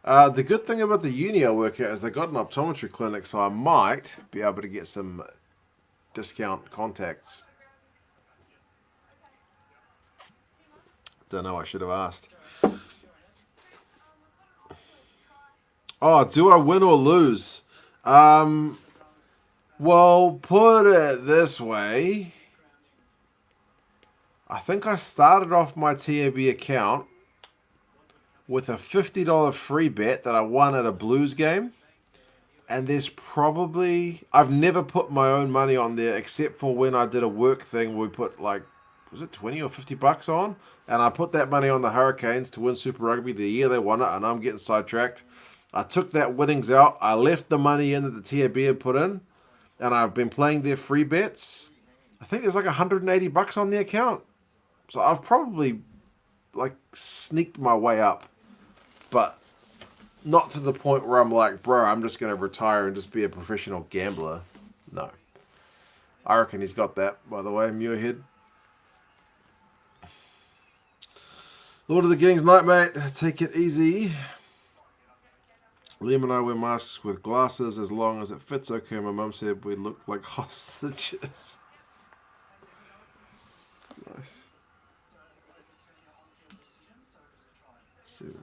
The good thing about the uni I work at is they got an optometry clinic, so I might be able to get some discount contacts. Don't know, I should have asked. Oh, do I win or lose? Well, put it this way. I think I started off my TAB account with a $50 free bet that I won at a Blues game. And there's probably... I've never put my own money on there except for when I did a work thing where we put like... Was it 20 or 50 bucks on? And I put that money on the Hurricanes to win Super Rugby the year they won it. And I'm getting sidetracked. I took that winnings out. I left the money in that the TAB had put in. And I've been playing their free bets. I think there's like 180 bucks on the account. So I've probably like sneaked my way up. But not to the point where I'm like, bro, I'm just going to retire and just be a professional gambler. No. I reckon he's got that, by the way, Muirhead. Lord of the Kings night, mate. Take it easy. Liam and I wear masks with glasses as long as it fits okay. My mum said we look like hostages. Nice.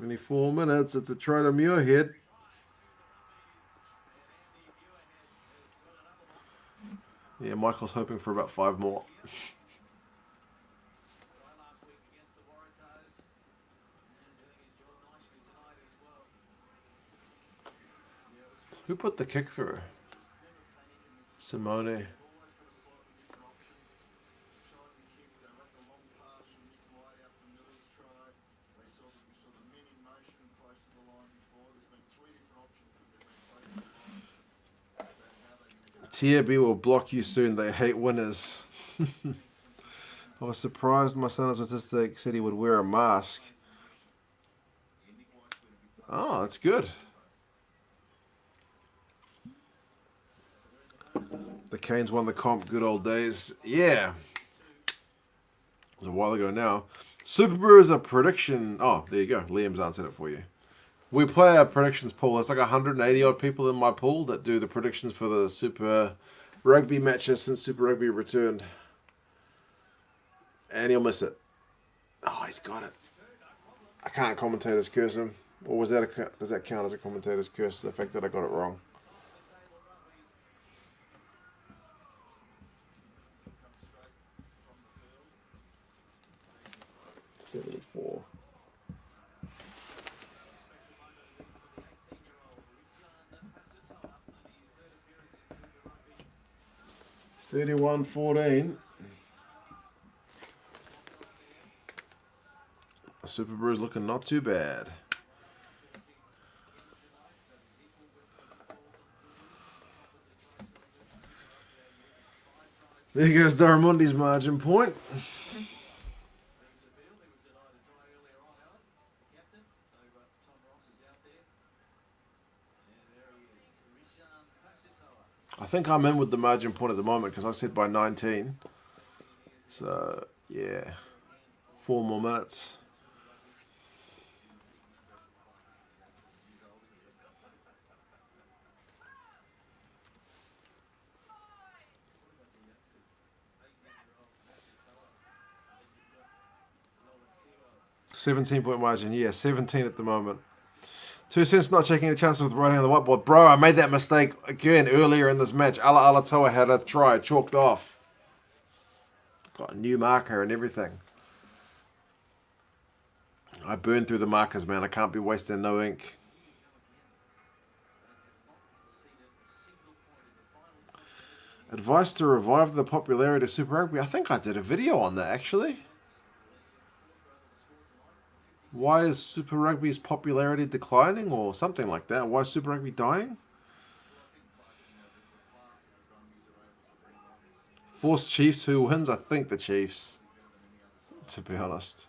74 minutes. It's a try to Muirhead. Yeah, Michael's hoping for about 5 more. Who put the kick through? Simone. TAB will block you soon. They hate winners. I was surprised my son is autistic said he would wear a mask. Oh, that's good. The Canes won the comp, good old days. Yeah. It was a while ago now. Super Brew is a prediction. Oh, there you go. Liam's answered it for you. We play our predictions pool. There's like 180 odd people in my pool that do the predictions for the Super Rugby matches since Super Rugby returned. And he'll miss it. Oh, he's got it. I can't commentator's curse him. Or was that does that count as a commentator's curse? The fact that I got it wrong. $74. 31-14. Super Brew's looking not too bad. There goes Daramundi's margin point. I think I'm in with the margin point at the moment because I said by 19. So, yeah. 4 more minutes. 17-point margin. Yeah, 17 at the moment. 2 cents not checking the chances with writing on the whiteboard. Bro, I made that mistake again earlier in this match. Ala Alatoa had a try chalked off. Got a new marker and everything. I burned through the markers, man. I can't be wasting no ink. Advice to revive the popularity of Super Rugby. I think I did a video on that, actually. Why is Super Rugby's popularity declining or something like that? Why is Super Rugby dying? Force Chiefs, who wins? I think the Chiefs, to be honest.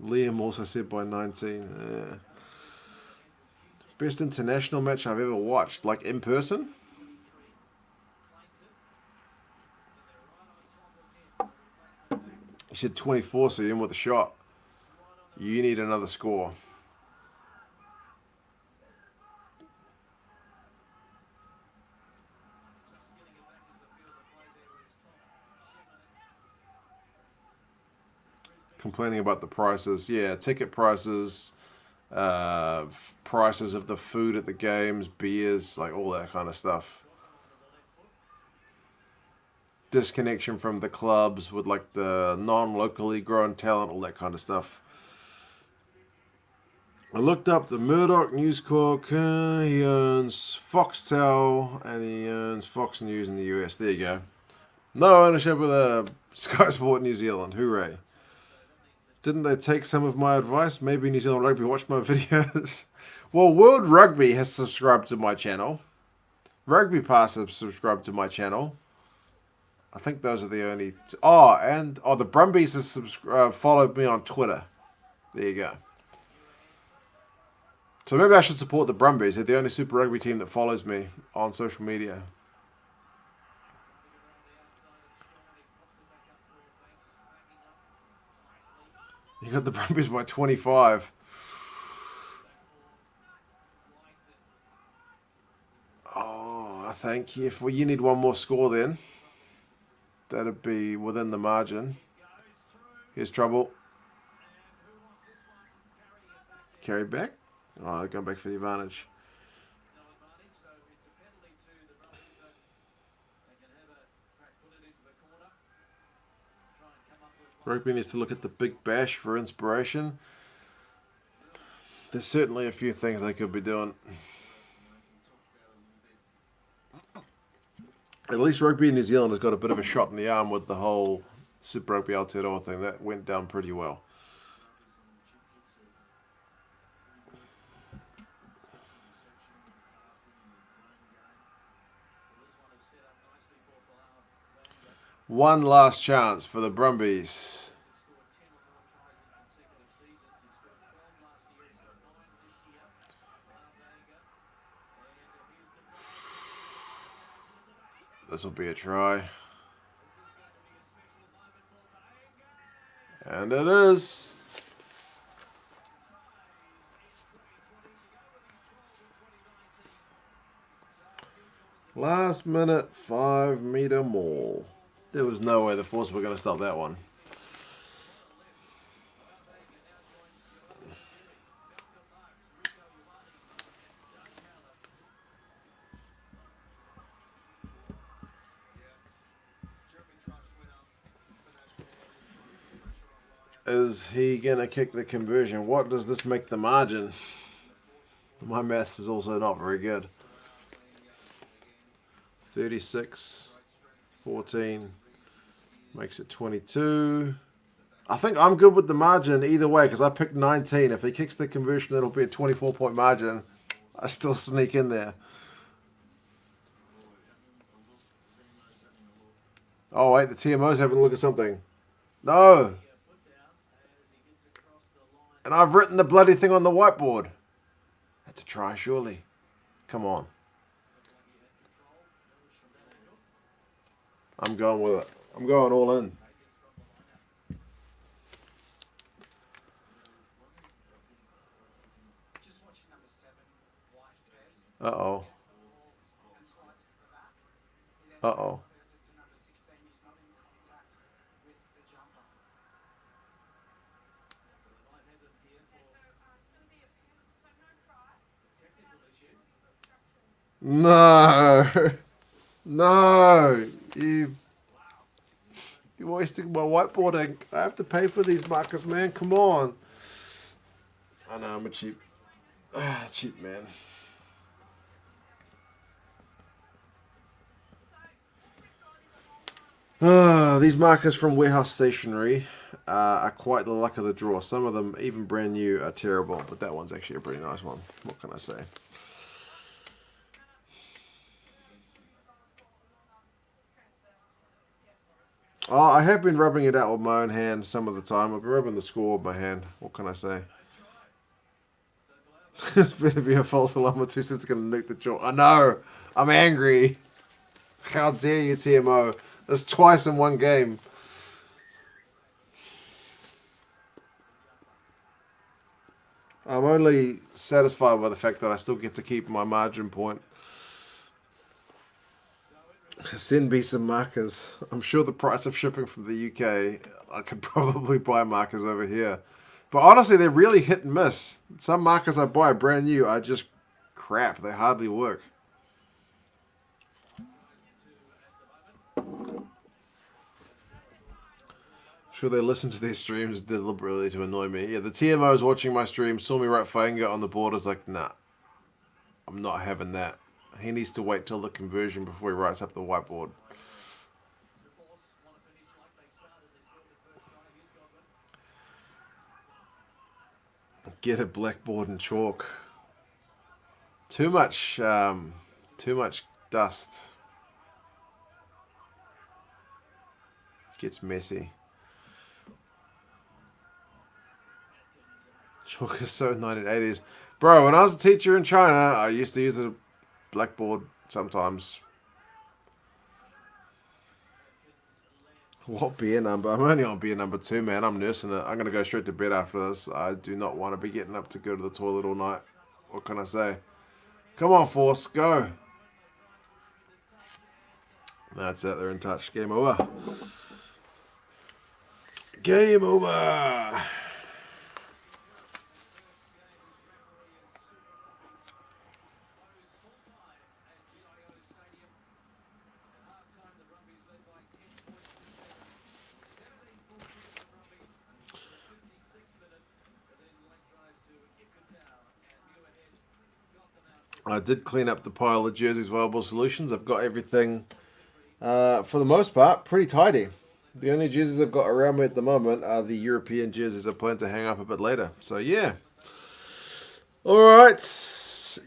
Liam also said by 19. Yeah. Best international match I've ever watched, like in person? You said 24, so you're in with a shot. You need another score. Complaining about the prices. Yeah, ticket prices, prices of the food at the games, beers, like all that kind of stuff. Disconnection from the clubs with like the non-locally grown talent, all that kind of stuff. I looked up the Murdoch News Corp. He owns Foxtel and he owns Fox News in the US. There you go. No ownership of Sky Sport New Zealand. Hooray. Didn't they take some of my advice? Maybe New Zealand Rugby watched my videos. Well, World Rugby has subscribed to my channel. Rugby Pass has subscribed to my channel. I think those are the only... the Brumbies has followed me on Twitter. There you go. So maybe I should support the Brumbies. They're the only Super Rugby team that follows me on social media. You got the Brumbies by 25. Oh, I think if you need one more score then. That'd be within the margin. Here's trouble. Carried back. Oh, going back for the advantage. Rugby needs to look at the Big Bash for inspiration. There's certainly a few things they could be doing. At least Rugby in New Zealand has got a bit of a shot in the arm with the whole Super Rugby Aotearoa thing. That went down pretty well. One last chance for the Brumbies. This will be a try. And it is. Last minute 5-meter maul. There was no way the Force were going to stop that one. Is he going to kick the conversion? What does this make the margin? My maths is also not very good. 36, 14, makes it 22. I think I'm good with the margin either way because I picked 19. If he kicks the conversion, it'll be a 24-point margin. I still sneak in there. Oh, wait, the TMO's having a look at something. No. And I've written the bloody thing on the whiteboard. That's a try, surely. Come on. I'm going with it. I'm going all in. Uh-oh. Uh-oh. No. No. You're wasting my whiteboard ink. I have to pay for these markers, man. Come on. I know, I'm a cheap man. These markers from Warehouse Stationery are quite the luck of the draw. Some of them, even brand new, are terrible, but that one's actually a pretty nice one. What can I say? Oh, I have been rubbing it out with my own hand some of the time. I've been rubbing the score with my hand. What can I say? It's better be a false alarm or 2 cents going to nuke the jaw. I know. I'm angry. How dare you, TMO? That's twice in one game. I'm only satisfied by the fact that I still get to keep my margin point. Send me some markers. I'm sure the price of shipping from the UK, I could probably buy markers over here. But honestly, they're really hit and miss. Some markers I buy brand new are just crap. They hardly work. I'm sure they listen to their streams deliberately to annoy me. Yeah, the TMO is watching my stream, saw me write finger on the board, is like, nah, I'm not having that. He needs to wait till the conversion before he writes up the whiteboard. Get a blackboard and chalk. Too much dust. Gets messy. Chalk is so 1980s. Bro, when I was a teacher in China, I used to use a blackboard sometimes. What beer number? I'm only on beer number 2, man. I'm nursing it. I'm going to go straight to bed after this. I do not want to be getting up to go to the toilet all night. What can I say? Come on, Force. Go. That's it. They're in touch. Game over. Game over. I did clean up the pile of jerseys viable solutions. I've got everything, for the most part, pretty tidy. The only jerseys I've got around me at the moment are the European jerseys I plan to hang up a bit later. So, yeah. All right.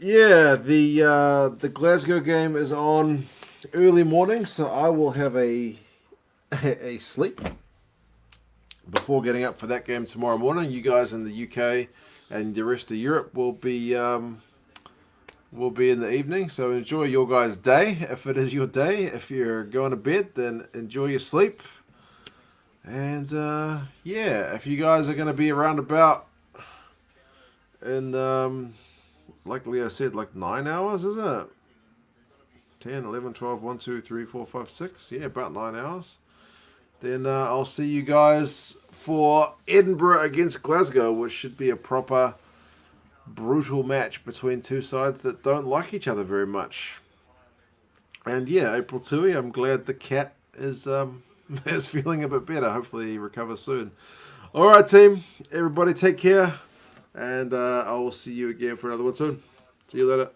Yeah, the Glasgow game is on early morning, so I will have a sleep before getting up for that game tomorrow morning. You guys in the UK and the rest of Europe will be in the evening. So enjoy your guys' day, if it is your day. If you're going to bed, then enjoy your sleep. And yeah, if you guys are going to be around about in, like Leo said, like 9 hours, isn't it? 10, 11, 12, 1, 2, 3, 4, 5, 6. Yeah, about 9 hours. Then I'll see you guys for Edinburgh against Glasgow, which should be a proper brutal match between two sides that don't like each other very much. And yeah, April Tui, I'm glad the cat is is feeling a bit better. Hopefully he recovers soon. All right, team. Everybody take care. And I will see you again for another one soon. See you later.